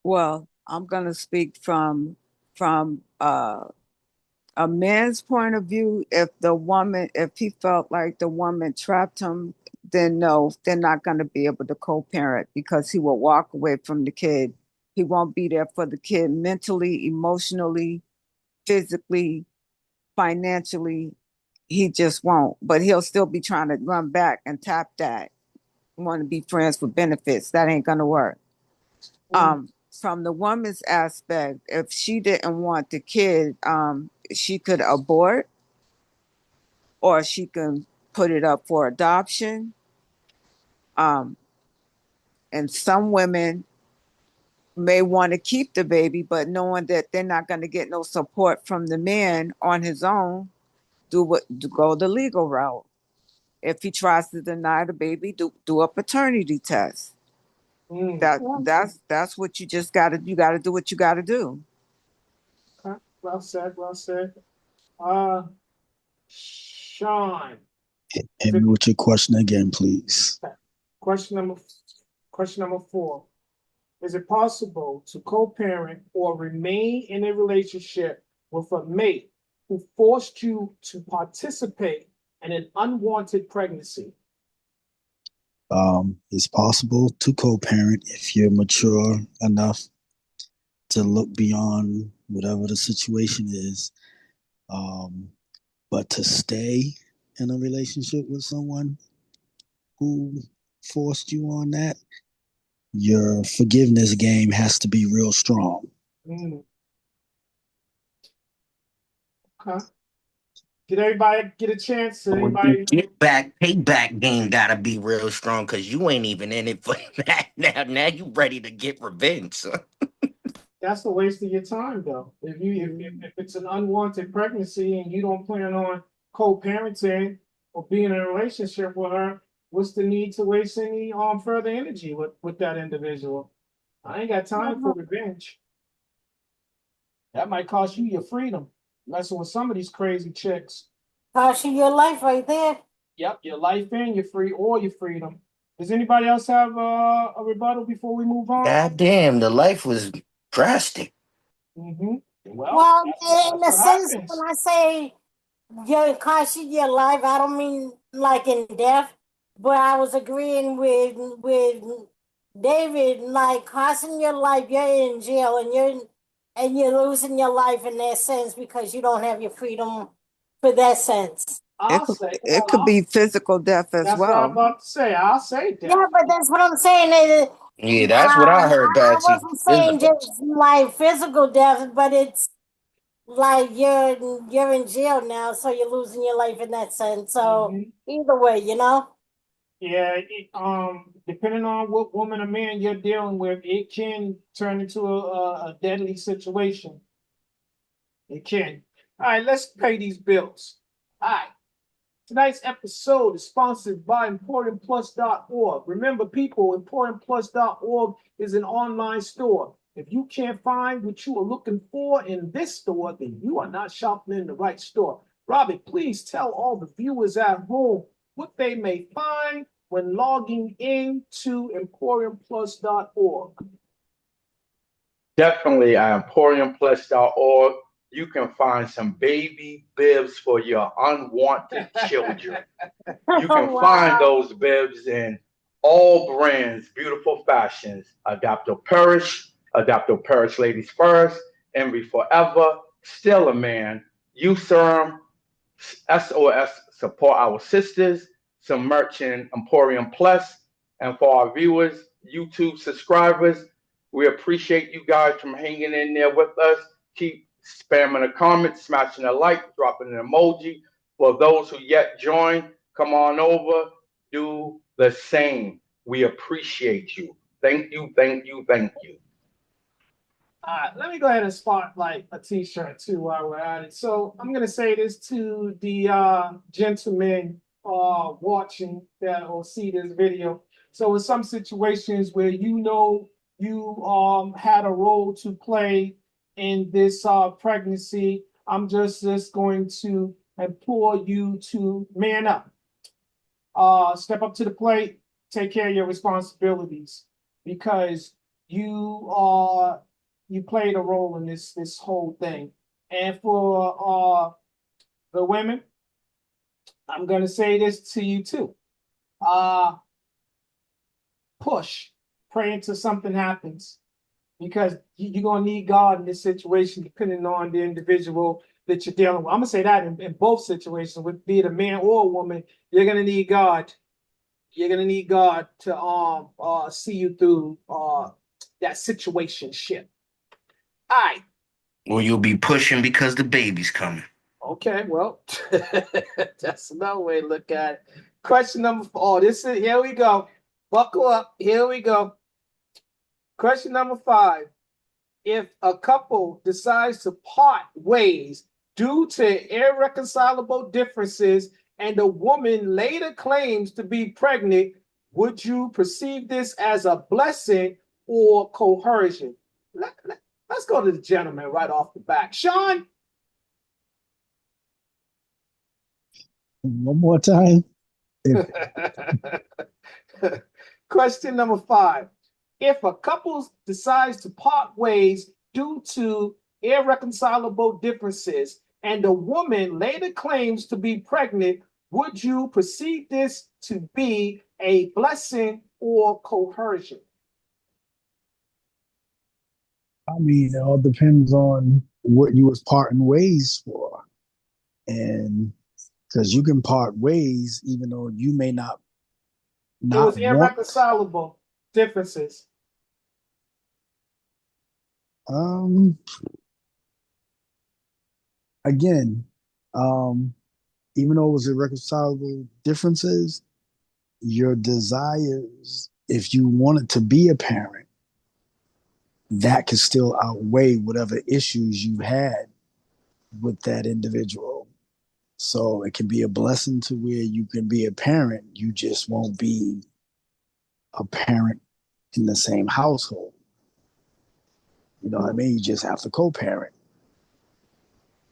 Well, I'm gonna speak from a man's point of view. If he felt like the woman trapped him, then no, they're not gonna be able to co-parent because he will walk away from the kid. He won't be there for the kid mentally, emotionally, physically, financially. He just won't. But he'll still be trying to run back and tap that. Want to be friends for benefits. That ain't gonna work. From the woman's aspect, if she didn't want the kid, she could abort or she can put it up for adoption. Um, and some women may want to keep the baby, but knowing that they're not going to get no support from the man on his own, go the legal route. If he tries to deny the baby, do a paternity test. That's what you gotta do what you gotta do. Okay. Well said, well said. Uh, Sean, Hit me with your question again, please. question number 4. Is it possible to co-parent or remain in a relationship with a mate who forced you to participate in an unwanted pregnancy? It's possible to co-parent if you're mature enough to look beyond whatever the situation is. But to stay in a relationship with someone who forced you on that, your forgiveness game has to be real strong. Mm. Okay. Did everybody get a chance? Did anybody? Get back, payback game gotta be real strong because you ain't even in it for that. Now you ready to get revenge, son. That's a waste of your time, though. If it's an unwanted pregnancy and you don't plan on co-parenting or being in a relationship with her, what's the need to waste any further energy with that individual? I ain't got time for revenge. That might cost you your freedom. Messing with some of these crazy chicks. Cost you your life right there. Yep, your life and your your freedom. Does anybody else have a rebuttal before we move on? God damn, the life was drastic. Mm-hmm. Well, in That's the what sense happens. when I say your cost you your life, I don't mean like in death, but I was agreeing with David, like costing your life, you're in jail and you're losing your life in that sense because you don't have your freedom for that sense. I'll say, It could be physical death as that's what I'm well. about to say. I'll say Yeah, that. but that's what I'm saying. Yeah, that's what I heard, I Patsy. wasn't saying Physical. just like physical death, but it's like you're in jail now, so you're losing your life in that sense. So Mhm. either way, you know. Yeah, depending on what woman or man you're dealing with, it can turn into a deadly situation. It can. All right, let's pay these bills. All right. Tonight's episode is sponsored by ImportantPlus.org. Remember, people, ImportantPlus.org is an online store. If you can't find what you are looking for in this store, then you are not shopping in the right store. Robbie, please tell all the viewers at home what they may find when logging in to EmporiumPlus.org. Definitely at EmporiumPlus.org. You can find some baby bibs for your unwanted children. You can find Wow. those bibs in all brands, beautiful fashions. Adapto Paris Ladies First, Envy Forever, Still a Man, U-Serum, SOS Support Our Sisters, some merch in Emporium Plus, and for our viewers, YouTube subscribers, we appreciate you guys from hanging in there with us. Keep spamming the comments, smashing a like, dropping an emoji. For those who yet join, come on over, do the same. We appreciate you. Thank you, thank you, thank you. Let me go ahead and spotlight a t-shirt too while we're at it. So I'm gonna say this to the gentlemen watching that or see this video. So in some situations where you know you had a role to play in this pregnancy, I'm just going to implore you to man up. Step up to the plate, take care of your responsibilities because you are you played a role in this whole thing. And for the women, I'm gonna say this to you too. Uh Push, pray until something happens because you're gonna need God in this situation, depending on the individual that you're dealing with. I'm gonna say that in both situations, with be it a man or a woman, you're gonna need God. You're gonna need God to see you through that situation ship. All right. Or you'll be pushing because the baby's coming. Okay, well, that's another way to look at it. Question number 4. Oh, this is here we go. Buckle up. Here we go. Question number 5. If a couple decides to part ways due to irreconcilable differences and the woman later claims to be pregnant, would you perceive this as a blessing or coercion? Let's go to the gentleman right off the bat. Sean? One more time. Question number 5. If a couple decides to part ways due to irreconcilable differences and the woman later claims to be pregnant, would you perceive this to be a blessing or coercion? I mean, it all depends on what you was parting ways for. And because you can part ways even though you may It was not want. irreconcilable differences. Um, again, um, even though it was irreconcilable differences, your desires, if you wanted to be a parent, that could still outweigh whatever issues you had with that individual. So it can be a blessing to where you can be a parent, you just won't be a parent in the same household. You know what I mean? You just have to co-parent.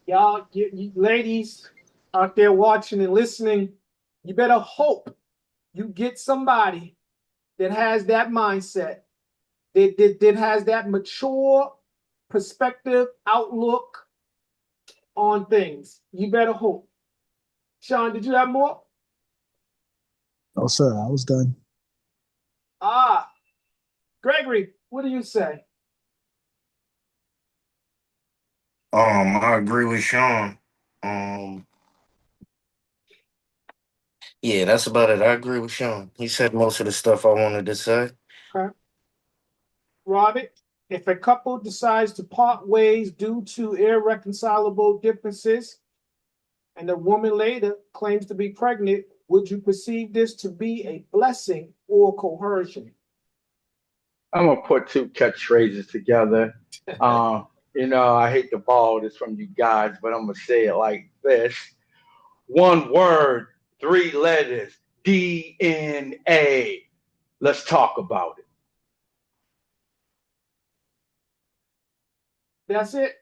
Y'all, you ladies out there watching and listening, you better hope you get somebody that has that mindset, that has that mature perspective, outlook on things. You better hope. Sean, did you have more? No, sir, I was done. Ah, Gregory, what do you say? I agree with Sean. Um, yeah, that's about it. I agree with Sean. He said most of the stuff I wanted to say. Okay. Robert, if a couple decides to part ways due to irreconcilable differences and the woman later claims to be pregnant, would you perceive this to be a blessing or coercion? I'm gonna put two catchphrases together. Uh, I hate to borrow this from you guys, but I'm gonna say it like this: one word, three letters, DNA. Let's talk about it. That's it.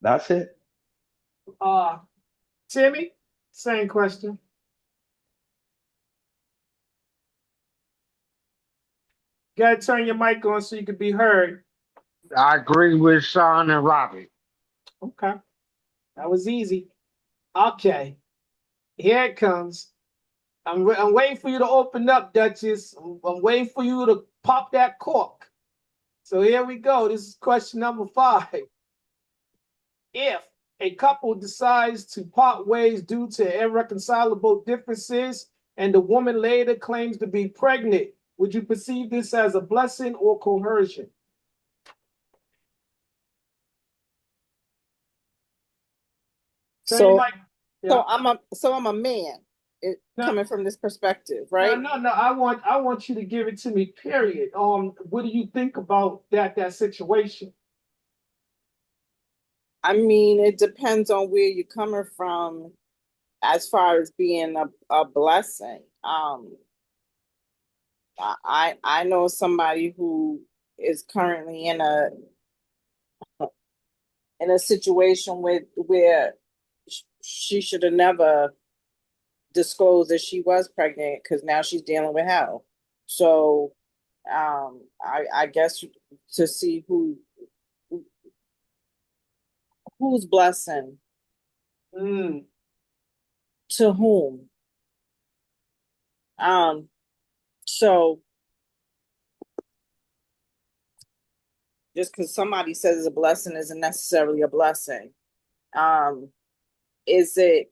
That's it. Uh, Timmy, same question. Gotta turn your mic on so you can be heard. I agree with Sean and Robbie. Okay, that was easy. Okay, here it comes. I'm waiting for you to open up, Duchess. I'm waiting for you to pop that cork. So here we go. This is question number 5. If a couple decides to part ways due to irreconcilable differences and the woman later claims to be pregnant, would you perceive this as a blessing or coercion? Turn your So mic. Yeah. I'm a man. No, Coming from this perspective, no, right? no, no. I want you to give it to me. Period. What do you think about that situation? I mean, it depends on where you're coming from as far as being a blessing. I know somebody who is currently in a situation where she should have never disclosed that she was pregnant because now she's dealing with hell. So I guess to see who's blessing Mm. to whom. So just because somebody says it's a blessing isn't necessarily a blessing. Um, is it?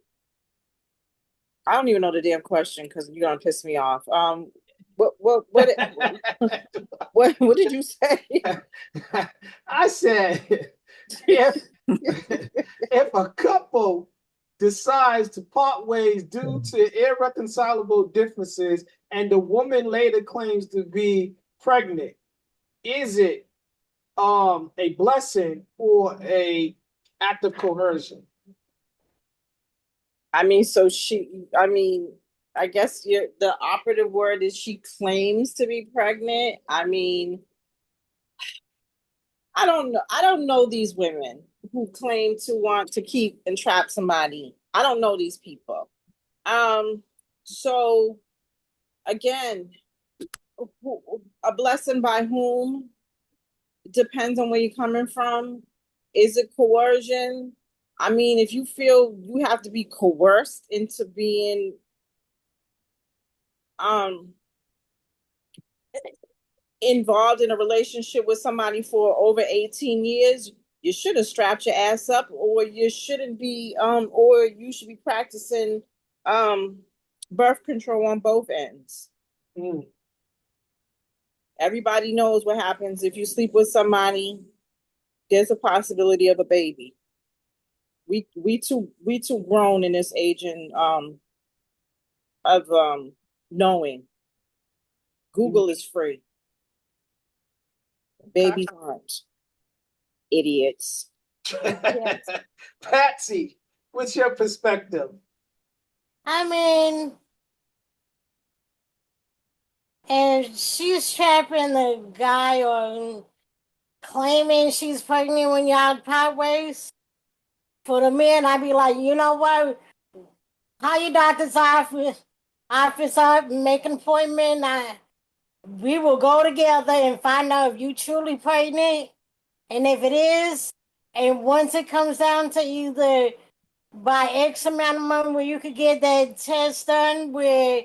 I don't even know the damn question because you're gonna piss me off. What did you say? I said, if if a couple decides to part ways due to irreconcilable differences and the woman later claims to be pregnant, is it a blessing or a act of coercion? I mean, so I mean, I guess the operative word is she claims to be pregnant. I mean, I don't know. I don't know these women who claim to want to keep and trap somebody. I don't know these people. So again, a blessing by whom depends on where you're coming from. Is it coercion? I mean, if you feel you have to be coerced into being um involved in a relationship with somebody for over 18 years, you should have strapped your ass up, or you shouldn't be, or you should be practicing birth control on both ends. Mm. Everybody knows what happens if you sleep with somebody. There's a possibility of a baby. We too grown in this age and of knowing. Google is free. Baby aren't idiots. Patsy, what's your perspective? I mean, if she's trapping the guy or claiming she's pregnant when y'all part ways, for the men, I'd be like, you know what? Call your doctor's office up, make an appointment. We will go together and find out if you truly pregnant, and if it is, and once it comes down to either by X amount of money where you could get that test done, where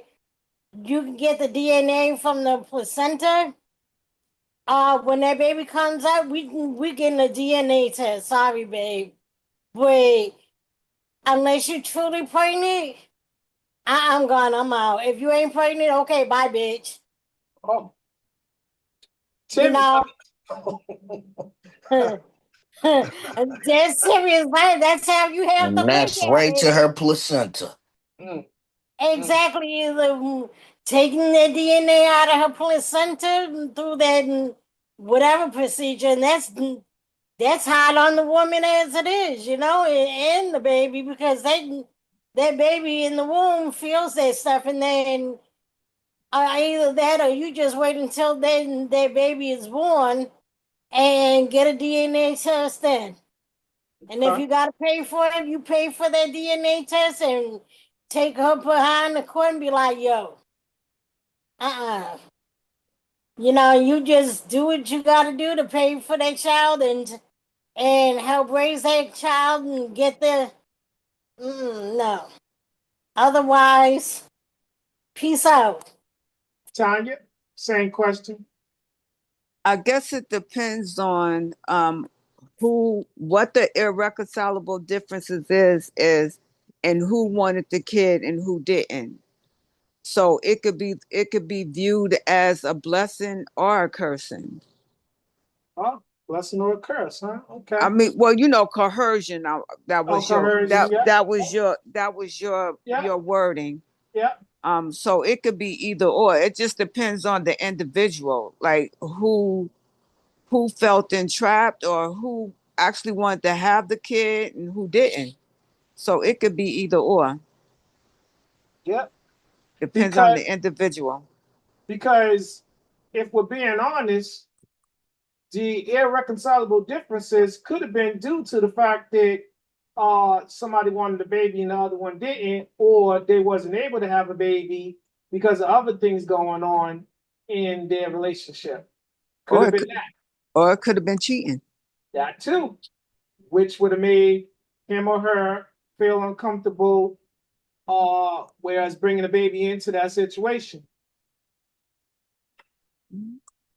you can get the DNA from the placenta. When that baby comes out, we getting a DNA test. Sorry, babe, but unless you're truly pregnant, I'm gone. I'm out. If you ain't pregnant, okay, bye, bitch. Oh, You Timmy. know, that's serious, right? That's how you have to And look that's at right to it. her placenta. Mm, mm. Exactly. Taking the DNA out of her placenta through that whatever procedure, and that's hard on the woman as it is, and the baby, because that baby in the womb feels that stuff, and then either that or you just wait until then that baby is born and get a DNA test then. And if Okay. you gotta pay for it, you pay for that DNA test and take her behind the court and be like, yo, uh-uh. You just do what you gotta do to pay for that child and help raise that child and get the no. Otherwise, peace out. Tanya, same question. I guess it depends on what the irreconcilable differences is and who wanted the kid and who didn't. So it could be viewed as a blessing or a cursing. Oh, blessing or a curse, huh? Okay. I mean, well, coercion. That Oh, was your coercion. Yeah. your wording. Yeah. So it could be either or. It just depends on the individual, like who felt entrapped or who actually wanted to have the kid and who didn't. So it could be either or. Yeah. Depends on Because the individual. because if we're being honest, the irreconcilable differences could have been due to the fact that somebody wanted a baby and the other one didn't, or they wasn't able to have a baby because of other things going on in their relationship. Could Or have it been could or it could have been cheating. that too, which would have made him or her feel uncomfortable, whereas bringing a baby into that situation.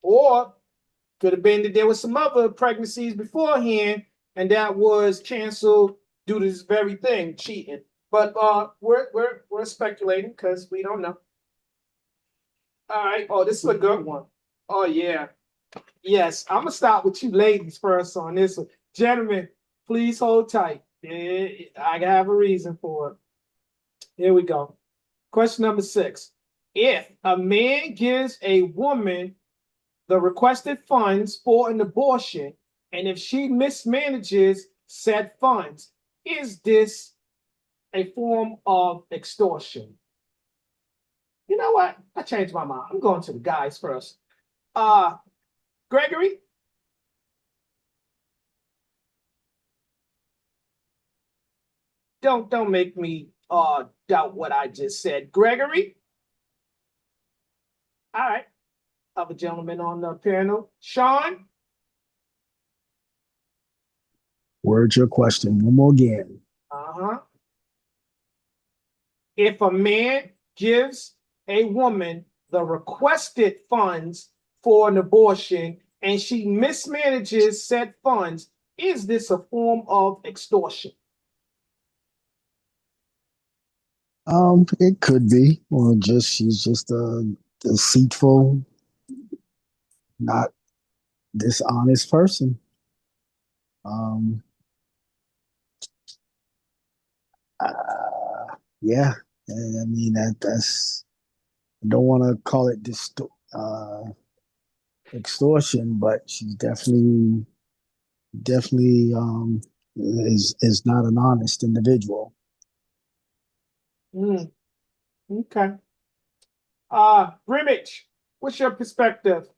Or could have been that there was some other pregnancies beforehand, and that was canceled due to this very thing, cheating. But we're speculating because we don't know. All right. Oh, this is a good one. Oh yeah. Yes, I'm gonna start with you ladies first on this one. Gentlemen, please hold tight. I have a reason for it. Here we go. Question number 6. If a man gives a woman the requested funds for an abortion, and if she mismanages said funds, is this a form of extortion? You know what? I changed my mind. I'm going to the guys first. Gregory? Don't make me doubt what I just said. Gregory? All right. Other gentleman on the panel. Sean? Word your question one more again. Uh-huh. If a man gives a woman the requested funds for an abortion and she mismanages said funds, Is this a form of extortion? It could be, or just she's just a deceitful, not dishonest person. Um, yeah, I mean that's. I don't want to call it extortion, but she's definitely is not an honest individual. Mm, okay. Brimage, what's your perspective?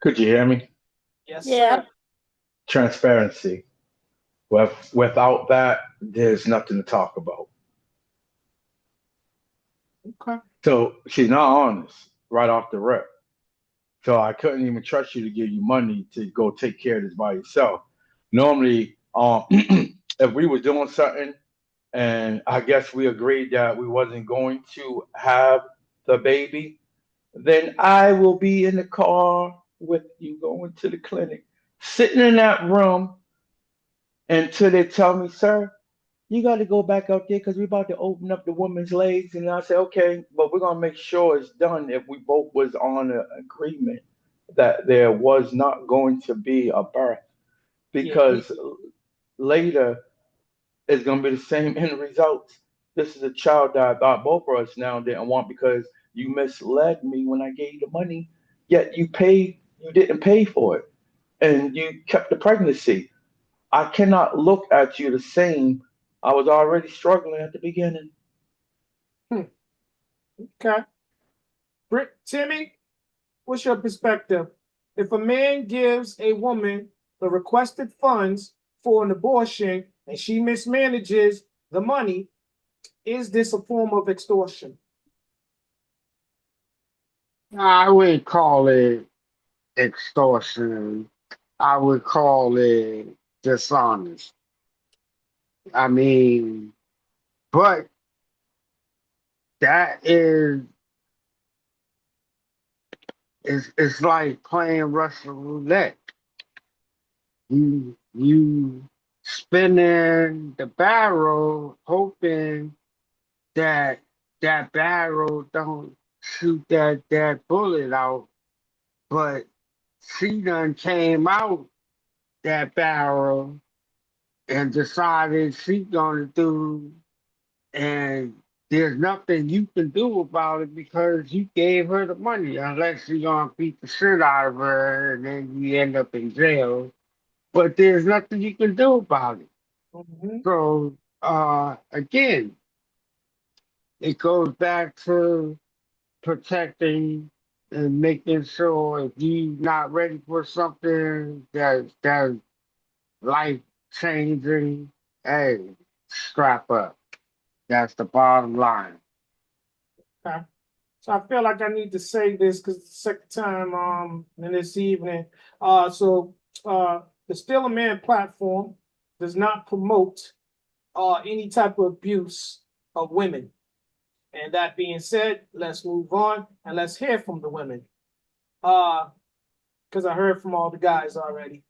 Could you hear me? Yes, Yeah. sir. Transparency. Without that, there's nothing to talk about. Okay. So she's not honest right off the rip. So I couldn't even trust you to give you money to go take care of this by yourself. Normally, if we was doing something and I guess we agreed that we wasn't going to have the baby, then I will be in the car with you going to the clinic, sitting in that room until they tell me, sir, you got to go back out there because we're about to open up the woman's legs. And I say, okay, but we're going to make sure it's done if we both was on an agreement that there was not going to be a birth Yeah. because later it's going to be the same end result. This is a child that I thought both of us now didn't want because you misled me when I gave you the money, yet you didn't pay for it and you kept the pregnancy. I cannot look at you the same. I was already struggling at the beginning. Hmm. Okay. Timmy, what's your perspective? If a man gives a woman the requested funds for an abortion and she mismanages the money, is this a form of extortion? I would call it extortion. I would call it dishonest. I mean, but that it's like playing Russian roulette. You spinning the barrel, hoping that that barrel don't shoot that bullet out, but she done came out that barrel and decided she gonna do, and there's nothing you can do about it because you gave her the money unless you're gonna beat the shit out of her and then you end up in jail. But there's nothing you can do about it. Mhm. So again, it goes back to protecting and making sure if you're not ready for something that's life changing, hey, strap up. That's the bottom line. Okay. So I feel like I need to say this because it's the second time in this evening. So the Still a Man platform does not promote any type of abuse of women. And that being said, let's move on and let's hear from the women. Because I heard from all the guys already.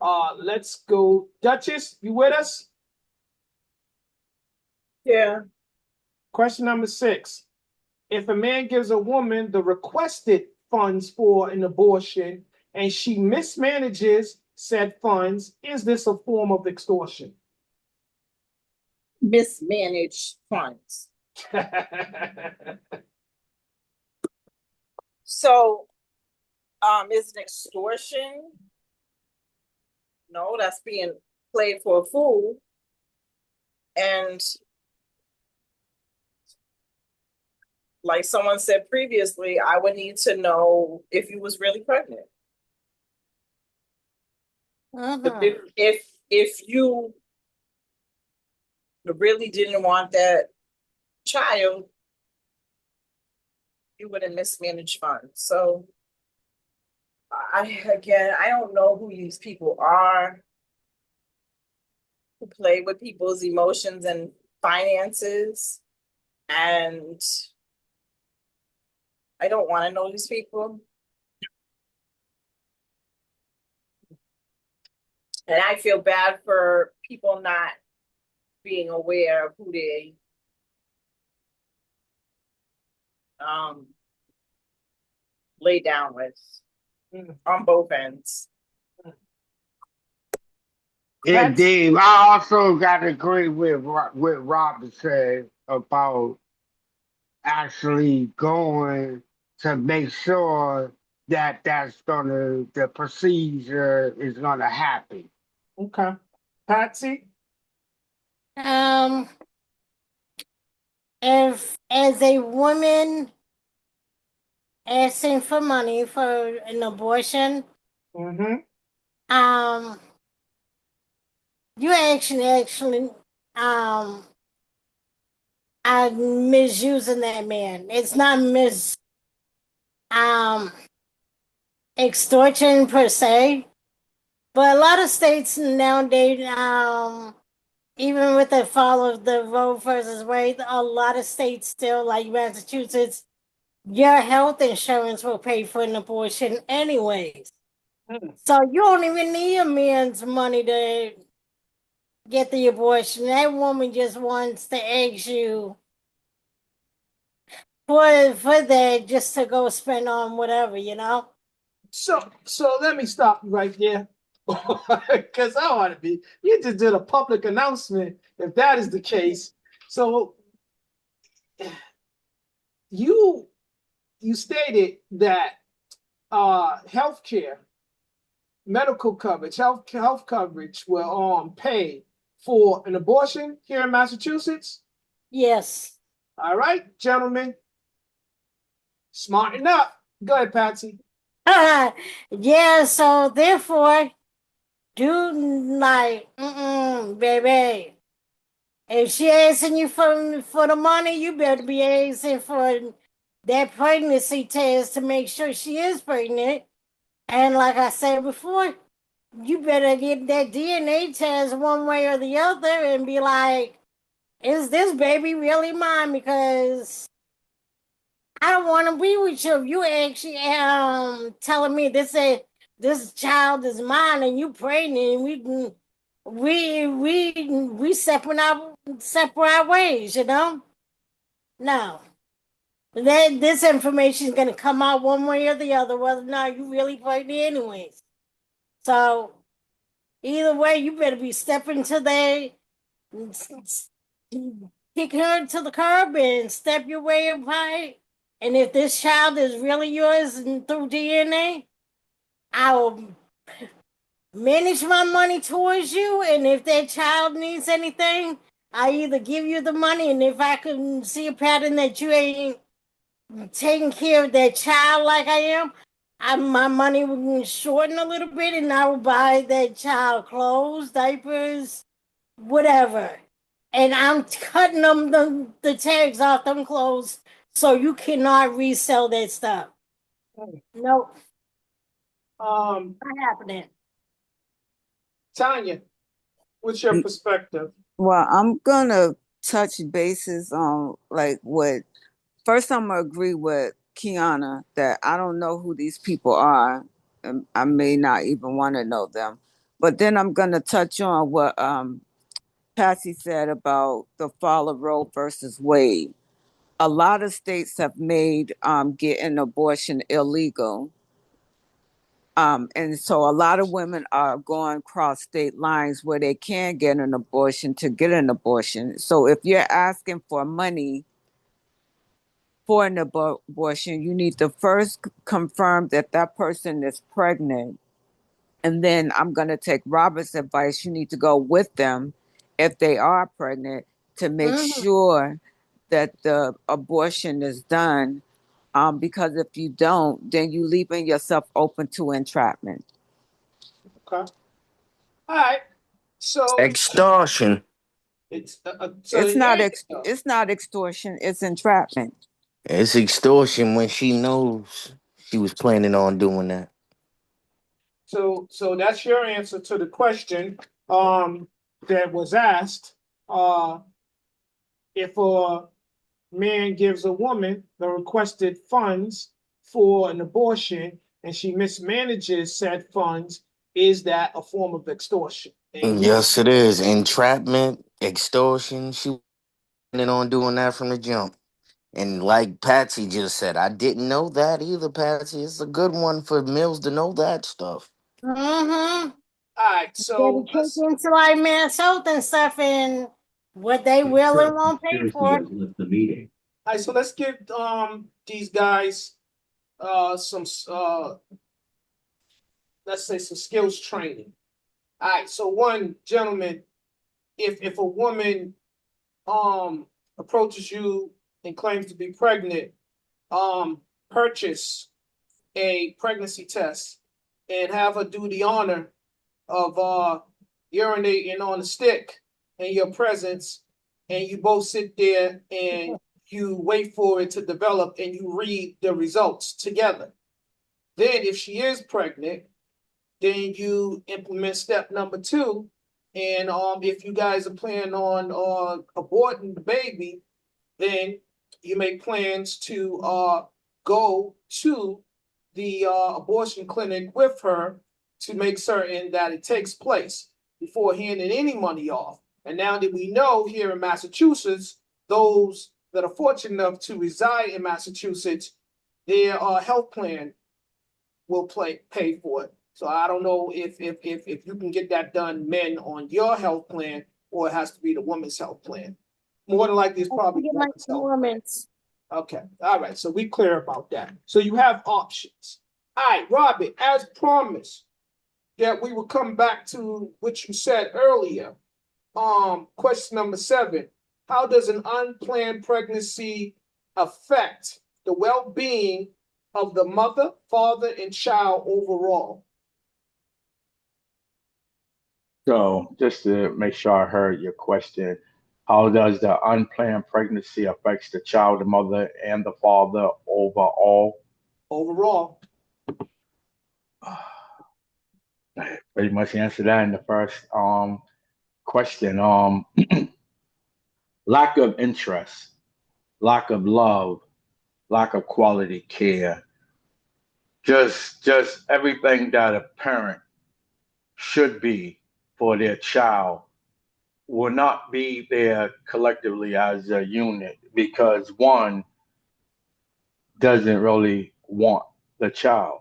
Let's go. Duchess, you with us? Yeah. Question number 6. If a man gives a woman the requested funds for an abortion and she mismanages said funds, is this a form of extortion? Mismanaged funds. So, is an extortion? No, that's being played for a fool. And like someone said previously, I would need to know if you was really pregnant. Mm-hmm. If you really didn't want that child, you would have mismanaged funds. So I don't know who these people are who play with people's emotions and finances, and I don't want to know these people. And I feel bad for people not being aware of who they lay down with on both ends. Indeed. I also got to agree with what Robert said about actually going to make sure that the procedure is gonna happen. Okay. Patsy? Um, if as a woman asking for money for an abortion, Mm-hmm. um, you actually are misusing that man. It's not um extortion per se, but a lot of states nowadays, even with the fall of the Roe versus Wade, a lot of states still, like Massachusetts, your health insurance will pay for an abortion anyways. So you don't even need a man's money to get the abortion. That woman just wants to ask you for that just to go spend on whatever, you know? So let me stop you right there. Because I want to be, you just did a public announcement if that is the case. So you you stated that healthcare, medical coverage, health coverage will pay for an abortion here in Massachusetts. Yes. All right, gentlemen, smarten up. Go ahead, Patsy. Yeah, so therefore, do like, baby. If she asking you for the money, you better be asking for that pregnancy test to make sure she is pregnant. And like I said before, you better get that DNA test one way or the other and be like, is this baby really mine? Because I don't want to be with you if you actually telling me this child is mine and you pregnant and we separate ways, you know? No. That this information is gonna come out one way or the other, whether or not you really pregnant anyways. So either way, you better be stepping to the kick her to the curb and step your way up high. And if this child is really yours and through DNA, I will manage my money towards you. And if that child needs anything, I either give you the money, and if I can see a pattern that you ain't taking care of that child like I am, my money will shorten a little bit, and I will buy that child clothes, diapers, whatever. And I'm cutting them the tags off them clothes so you cannot resell that stuff. Nope, not happening. Tanya, what's your perspective? Well, I'm gonna touch bases on like what first I'm gonna agree with Kiana that I don't know who these people are, and I may not even want to know them. But then I'm gonna touch on what Patsy said about the fall of Roe versus Wade. A lot of states have made getting abortion illegal. And so a lot of women are going across state lines where they can get an abortion to get an abortion. So if you're asking for money for an abortion, you need to first confirm that that person is pregnant. And then I'm going to take Robert's advice. You need to go with them if they are pregnant to make Mm-hmm. sure that the abortion is done. Because if you don't, then you're leaving yourself open to entrapment. Okay. All right. So Extortion. it's so It's here not you go. it's not extortion, it's entrapment. It's extortion when she knows she was planning on doing that. So that's your answer to the question that was asked. Uh, if a man gives a woman the requested funds for an abortion and she mismanages said funds, Is that a form of extortion? And yes, Yes, it is. Entrapment, extortion. She planning on doing that from the jump. And like Patsy just said, I didn't know that either, Patsy. It's a good one for Mills to know that stuff. Mm-hmm. all right. Gotta So check let's into like Minnesota and stuff and what they will and Sir, won't pay conspiracy for. has left the meeting. all right. So let's give these guys some let's say some skills training. All right. So one gentleman, if a woman um approaches you and claims to be pregnant, purchase a pregnancy test and have her do the honor of urinating on a stick in your presence, and you both sit there and you wait for it to develop and you read the results together. Then, if she is pregnant, then you implement step number two. And if you guys are planning on aborting the baby, then you make plans to go to the abortion clinic with her to make certain that it takes place before handing any money off. And now that we know here in Massachusetts, those that are fortunate enough to reside in Massachusetts, their health plan will pay for it. So I don't know if you can get that done, men, on your health plan, or it has to be the woman's health plan. More than likely, it's probably Get the my woman's health plan. performance. Okay. All right. So we clear about that. So you have options. All right, Robert, as promised, that we will come back to what you said earlier. Question number 7. How does an unplanned pregnancy affect the well-being of the mother, father, and child overall? So just to make sure I heard your question, how does the unplanned pregnancy affects the child, the mother, and the father overall? Overall. Pretty much answered that in the first question. Lack of interest, lack of love, lack of quality care, just everything that a parent should be for their child will not be there collectively as a unit because one doesn't really want the child.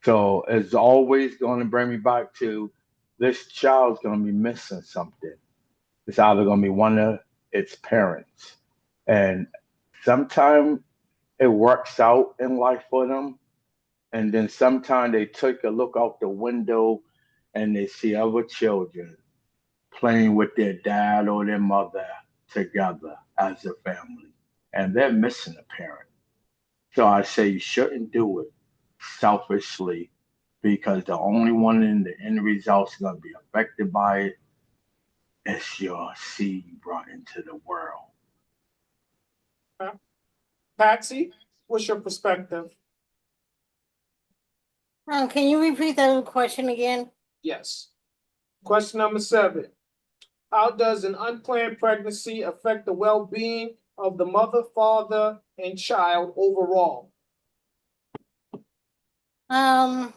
So it's always going to bring me back to this child's going to be missing something. It's either going to be one of its parents. And sometimes it works out in life for them. And then sometimes they take a look out the window and they see other children playing with their dad or their mother together as a family. And they're missing a parent. So I say you shouldn't do it selfishly because the only one in the end result is going to be affected by it is your seed you brought into the world. Patsy, what's your perspective? Can you repeat that question again? Yes. Question number 7. How does an unplanned pregnancy affect the well-being of the mother, father, and child overall? Um,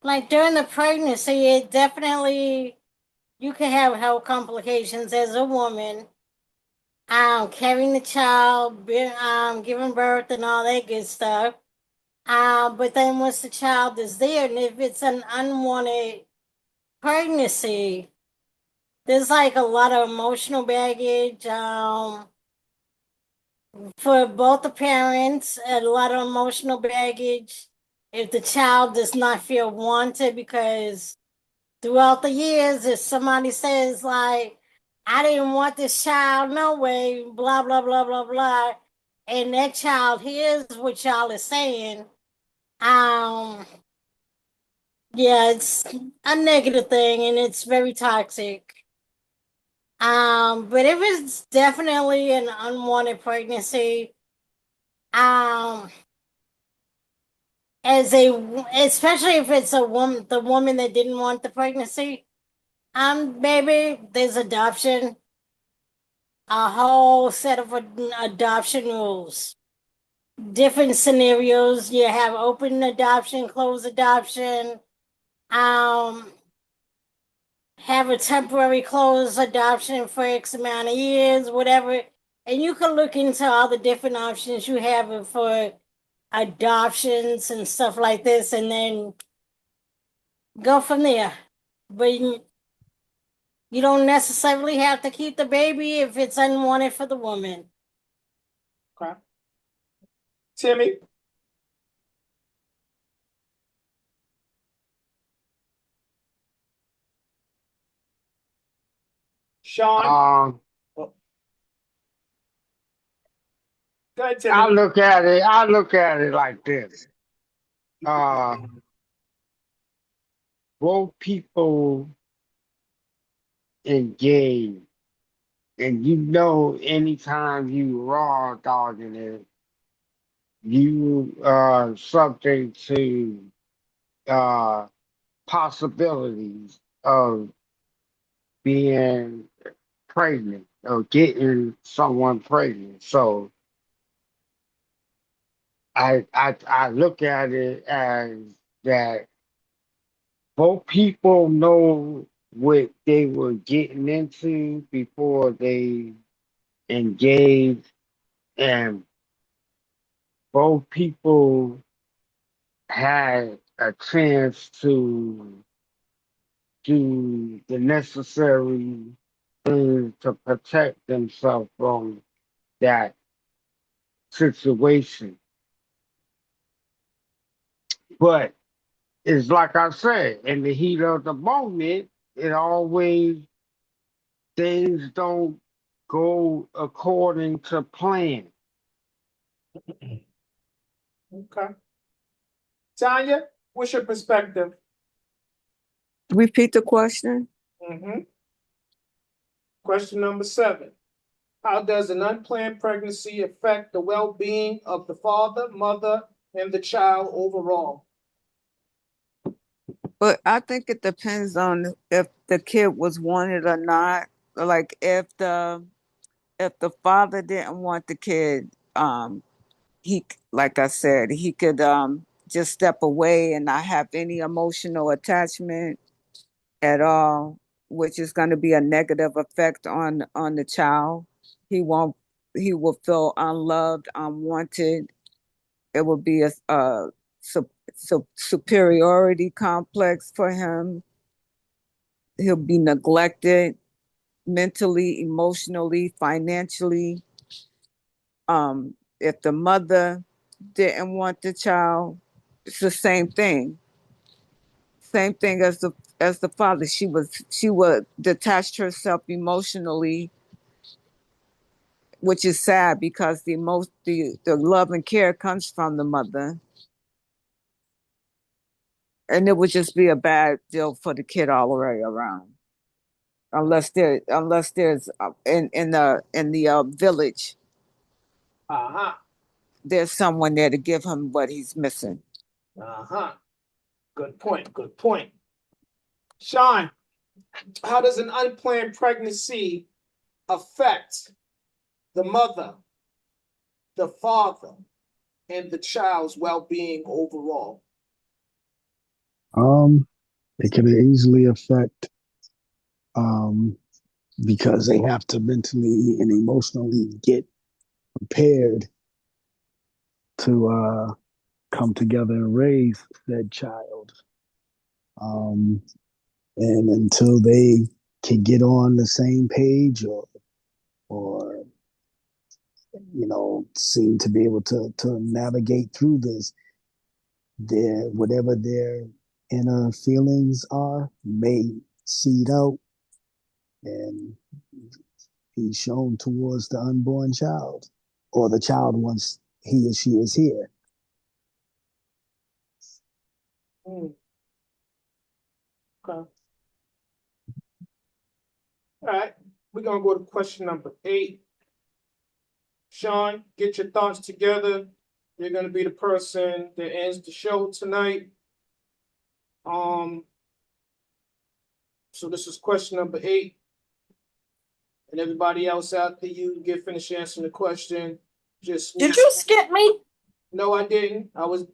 like during the pregnancy, it definitely you can have health complications as a woman. Carrying the child, giving birth, and all that good stuff. But then once the child is there, and if it's an unwanted pregnancy, there's like a lot of emotional baggage. For both the parents, a lot of emotional baggage. If the child does not feel wanted, because throughout the years, if somebody says like, "I didn't want this child, no way," blah blah blah blah blah, and that child hears what y'all is saying, um, yeah, it's a negative thing and it's very toxic. But if it's definitely an unwanted pregnancy, um, as a especially if it's a woman, the woman that didn't want the pregnancy, maybe there's adoption, a whole set of adoption rules. different scenarios. You have open adoption, closed adoption, have a temporary closed adoption for X amount of years, whatever. And you can look into all the different options you have for adoptions and stuff like this, and then go from there. But you don't necessarily have to keep the baby if it's unwanted for the woman. Okay. Timmy? Sean? Um, Oh, go ahead, I Timmy. look at it. I look at it like this. Uh, both people engage, and anytime you raw dogging it, you are subject to uh possibilities of being pregnant or getting someone pregnant. So I look at it as that both people know what they were getting into before they engaged, and both people had a chance to do the necessary things to protect themselves from that situation. But it's like I said, in the heat of the moment, it always things don't go according to plan. Okay. Tanya, what's your perspective? Repeat the question. Mm-hmm. Question number 7. How does an unplanned pregnancy affect the well-being of the father, mother, and the child overall? But I think it depends on if the kid was wanted or not. Like if the father didn't want the kid, he, like I said, he could just step away and not have any emotional attachment at all, which is going to be a negative effect on the child. He won't. He will feel unloved, unwanted. It will be a superiority complex for him. He'll be neglected mentally, emotionally, financially. If the mother didn't want the child, it's the same thing. Same thing as the father. She would detach herself emotionally, which is sad because the love and care comes from the mother, and it would just be a bad deal for the kid all the way around. Unless there's in the village, Uh-huh. there's someone there to give him what he's missing. Uh-huh. Good point. Good point. Sean, how does an unplanned pregnancy affect the mother, the father, and the child's well-being overall? It could easily affect um, because they have to mentally and emotionally get prepared to come together and raise that child. Um, and until they can get on the same page or seem to be able to navigate through this, whatever their inner feelings are may seed out and be shown towards the unborn child or the child once he or she is here. Okay. All right. We're going to go to question number 8. Sean, get your thoughts together. You're going to be the person that ends the show tonight. So this is question number 8. And everybody else out there, you get finished answering the question. Just Did you skip me? No, I didn't.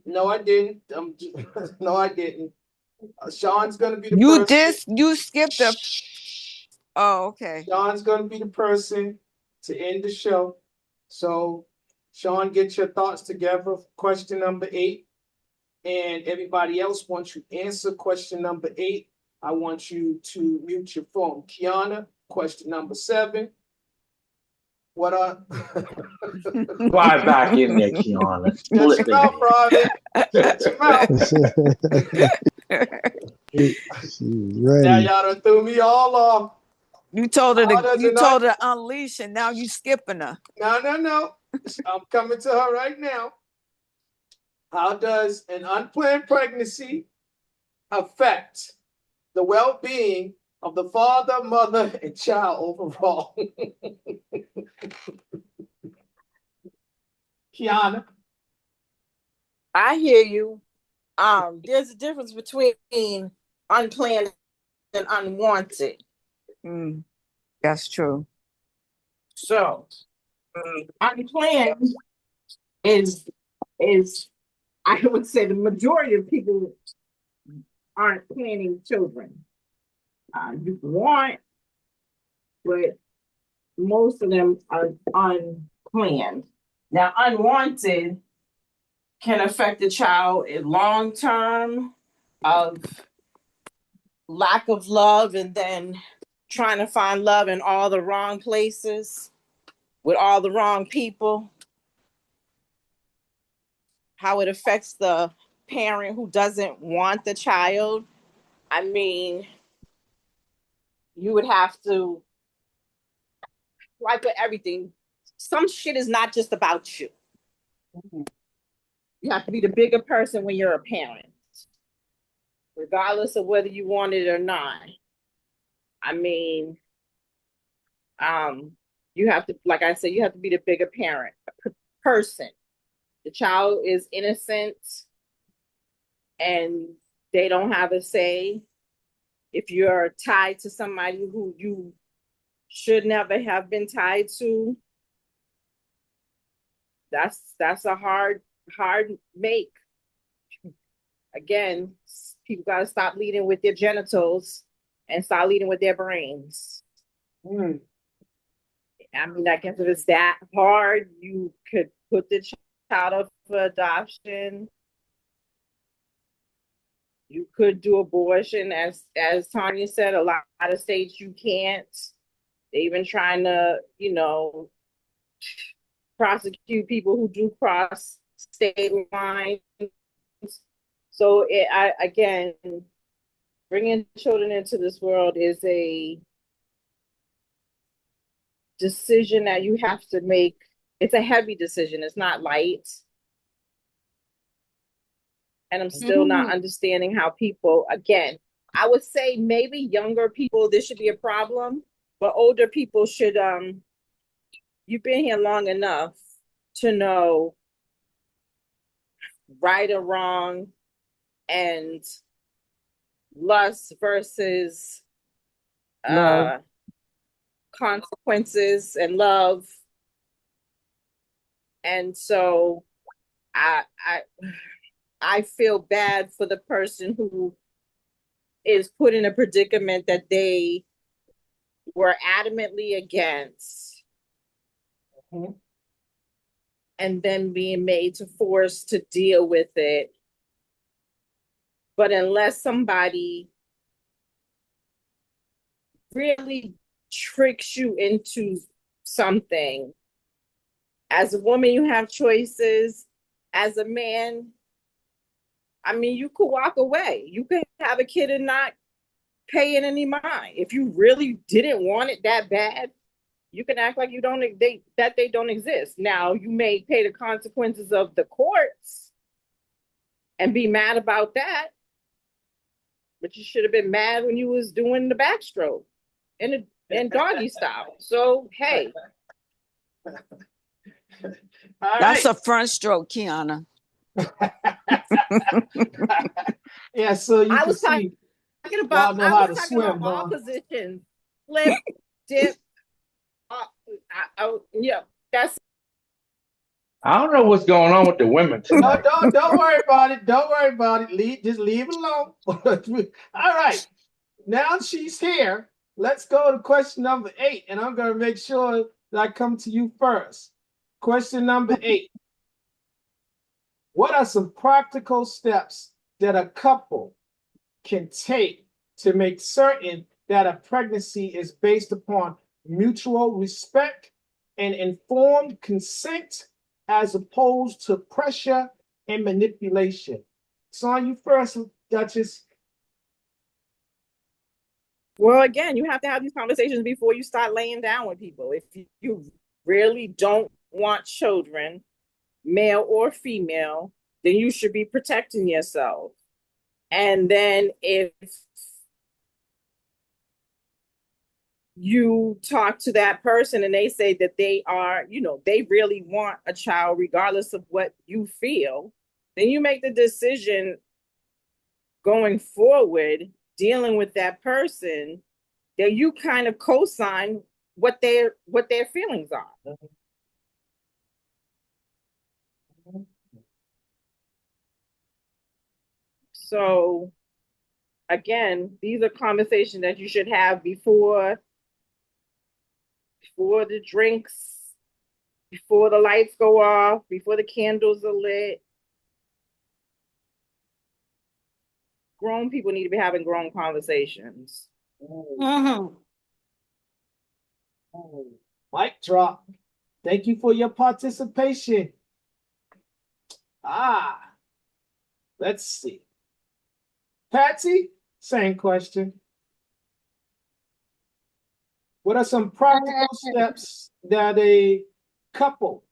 No, I didn't. No, I didn't. Sean's gonna be the You person. just you skipped the. Shh. Oh, okay. Sean's gonna be the person to end the show. So, Sean, get your thoughts together. Question number 8, and everybody else, once you answer question number 8, I want you to mute your phone. Kiana, question number 7. What up? Fly back in there, Kiana. Shut Slip your in mouth, Robin. Shut your mouth. She's Now ready. y'all done threw me all off. You told her How to does you an told her to unleash, and now you skipping her. No. I'm coming to her right now. How does an unplanned pregnancy affect the well-being of the father, mother, and child overall? Kiana. I hear you. There's a difference between unplanned and unwanted. That's true. So unplanned is I would say the majority of people aren't planning children. You want, but most of them are unplanned. Now, unwanted can affect the child in long term of lack of love and then trying to find love in all the wrong places with all the wrong people. How it affects the parent who doesn't want the child. I mean, you would have to, like with everything, some shit is not just about you. You have to be the bigger person when you're a parent, regardless of whether you want it or not. I mean, you have to, like I said, you have to be the bigger parent, person. The child is innocent and they don't have a say. If you're tied to somebody who you should never have been tied to, that's a hard make. Again, people got to stop leading with their genitals and start leading with their brains. I mean, I guess if it's that hard, you could put the child up for adoption. You could do abortion, as Tanya said. A lot of states you can't. They're even trying to, prosecute people who do cross state lines. So, again, bringing children into this world is a decision that you have to make. It's a heavy decision. It's not light. And I'm still not understanding how people, again, I would say maybe younger people, this should be a problem, but older people should, you've been here long enough to know right or wrong and lust versus Love. consequences and love. And so I feel bad for the person who is put in a predicament that they were adamantly against, and then being made to force to deal with it. But unless somebody really tricks you into something, as a woman, you have choices. As a man, I mean, you could walk away. You could have a kid and not pay it any mind. If you really didn't want it that bad, you can act like they don't exist. Now, you may pay the consequences of the courts and be mad about that, but you should have been mad when you was doing the backstroke and doggy style. So, hey. That's a front stroke, Kiana. Yeah, so you I can was see talking y'all about know how to swim, all huh? positions. Flip, dip. Yeah, that's I don't know what's going on with the women No, tonight. don't worry about it. Don't worry about it. Just leave it alone. All right. Now she's here. Let's go to question number 8, and I'm going to make sure that I come to you first. Question number 8. What are some practical steps that a couple can take to make certain that a pregnancy is based upon mutual respect and informed consent as opposed to pressure and manipulation? It's on you first, Duchess. Well, again, you have to have these conversations before you start laying down with people. If you really don't want children, male or female, then you should be protecting yourself. And then if you talk to that person and they say that they are, they really want a child, regardless of what you feel, then you make the decision going forward, dealing with that person, that you kind of co-sign what their feelings are. So again, these are conversations that you should have before the drinks, before the lights go off, before the candles are lit. Grown people need to be having grown conversations. Mm-hmm. Mic drop. Thank you for your participation. Let's see. Patsy, same question. What are some practical steps that a couple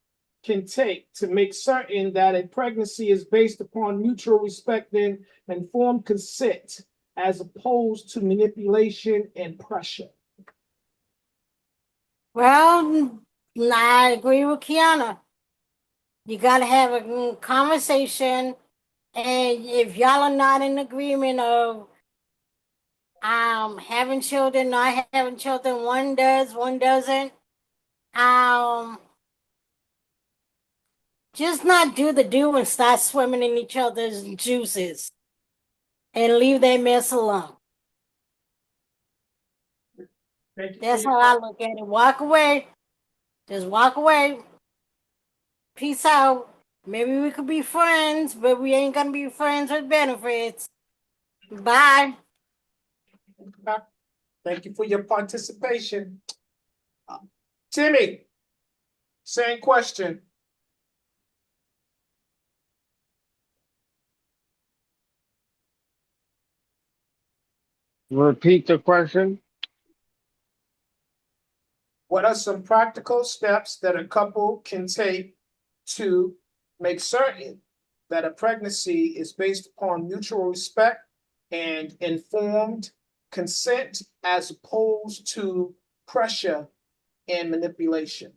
can take to make certain that a pregnancy is based upon mutual respect and informed consent as opposed to manipulation and pressure? Well, I agree with Kiana. You got to have a conversation, and if y'all are not in agreement of having children, not having children, one does, one doesn't, just not do the do and start swimming in each other's juices and leave that mess alone. That's how I look at it. Walk away. Just walk away. Peace out. Maybe we could be friends, but we ain't gonna be friends with benefits. Bye. Thank you for your participation. Timmy, same question. Repeat the question. What are some practical steps that a couple can take to make certain that a pregnancy is based upon mutual respect and informed consent as opposed to pressure and manipulation?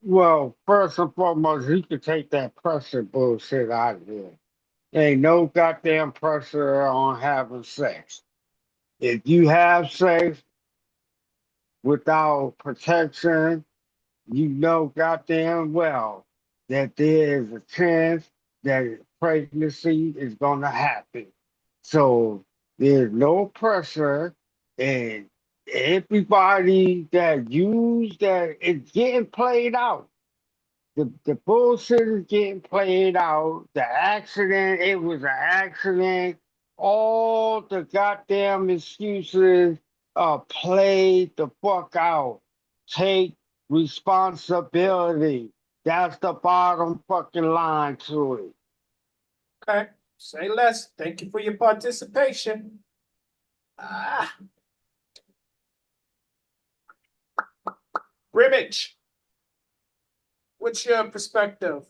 Well, first and foremost, you can take that pressure bullshit out of here. Ain't no goddamn pressure on having sex. If you have sex without protection, you know goddamn well that there is a chance that pregnancy is going to happen. So there's no pressure, and everybody that use that is getting played out. The bullshit is getting played out. The accident, it was an accident. All the goddamn excuses are played the fuck out. Take responsibility. That's the bottom fucking line to it. Okay, say less. Thank you for your participation. Ribbage, what's your perspective?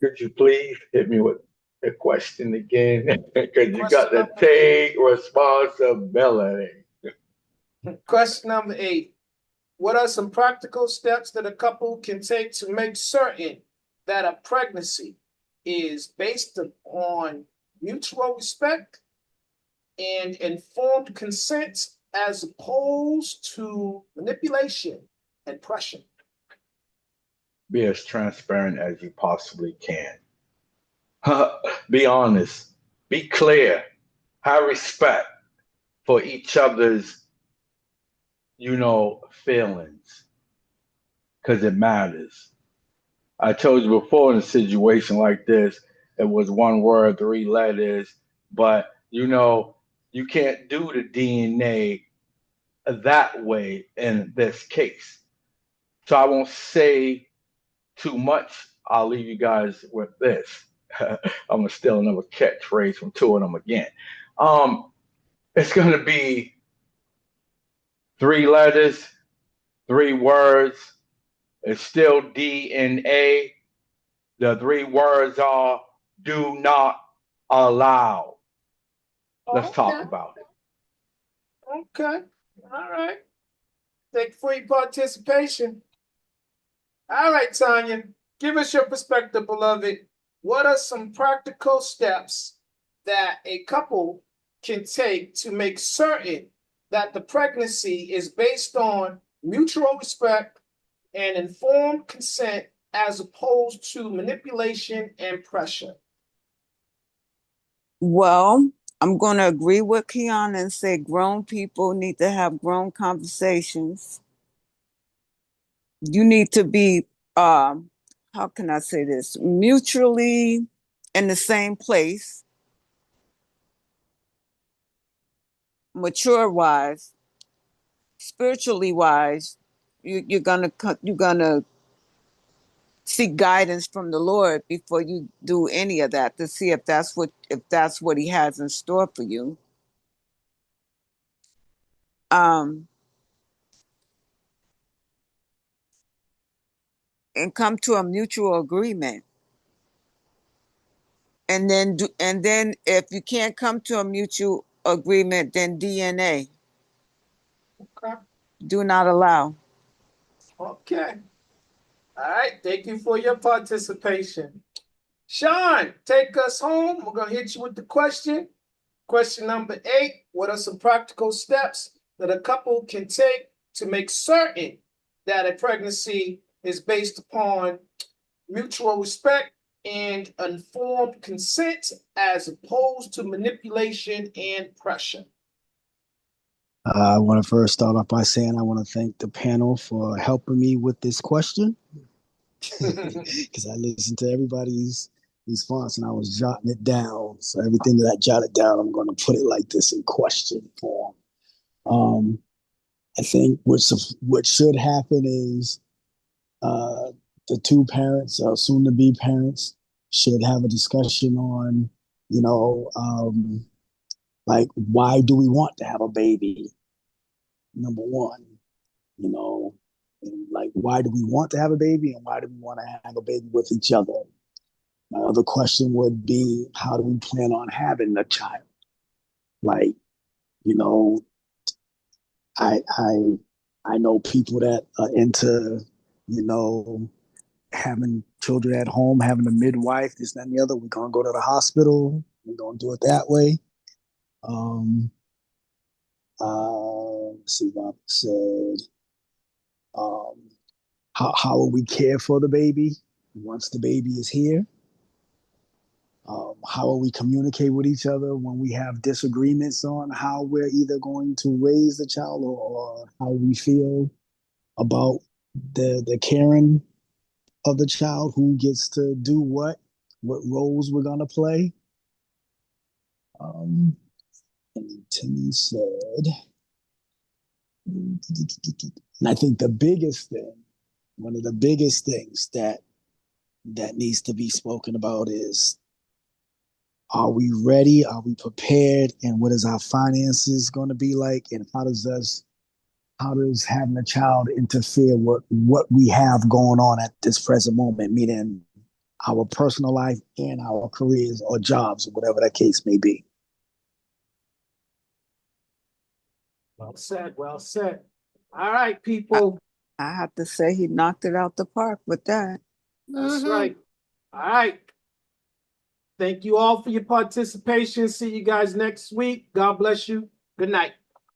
Could you please hit me with the question again? Because you got to Question take responsibility. Question number 8. What are some practical steps that a couple can take to make certain that a pregnancy is based on mutual respect and informed consent as opposed to manipulation and pressure. Be as transparent as you possibly can. Be honest. Be clear. Have respect for each other's, feelings, because it matters. I told you before, in a situation like this, it was one word, three letters, but you can't do the DNA that way in this case. So I won't say too much. I'll leave you guys with this. I'm gonna steal another catchphrase from two of them again. Um, it's gonna be three letters, three words. It's still DNA. The three words are do not allow. Let's talk Okay. about it. Okay. All right. Thank you for your participation. All right, Tanya, give us your perspective, beloved. What are some practical steps that a couple can take to make certain that the pregnancy is based on mutual respect and informed consent as opposed to manipulation and pressure? Well, I'm going to agree with Kiana and say grown people need to have grown conversations. You need to be, how can I say this, mutually in the same place, mature wise, spiritually wise. You're gonna seek guidance from the Lord before you do any of that to see if that's what He has in store for you. Um, and come to a mutual agreement. And then if you can't come to a mutual agreement, then DNA. Okay. Do not allow. Okay. All right. Thank you for your participation. Sean, take us home. We're going to hit you with the question. Question number 8. What are some practical steps that a couple can take to make certain that a pregnancy is based upon mutual respect and informed consent as opposed to manipulation and pressure? I want to first start off by saying I want to thank the panel for helping me with this question because I listened to everybody's response and I was jotting it down. So everything that I jotted down, I'm going to put it like this in question form. I think what should happen is uh, the two parents, soon to be parents, should have a discussion on, you know, like why do we want to have a baby? Number one, you know, and like why do we want to have a baby and why do we want to have a baby with each other? My other question would be, how do we plan on having a child? Like, you know, I I I know people that are into, you know, having children at home, having a midwife, this, that, and the other. We're gonna go to the hospital. We're gonna do it that way. Um, let's see what I said. Um, how will we care for the baby once the baby is here? How will we communicate with each other when we have disagreements on how we're either going to raise the child or how we feel about the caring of the child, who gets to do what roles we're gonna play. Um, and Timmy said, and I think the biggest thing, one of the biggest things that needs to be spoken about is, are we ready? Are we prepared? And what is our finances going to be like? And how does having a child interfere with what we have going on at this present moment, meaning our personal life and our careers or jobs, or whatever that case may be? Well said. Well said. All right, I, people. I have to say he knocked it out the park with that. That's right. All right. Thank you all for your participation. See you guys next week. God bless you. Good night.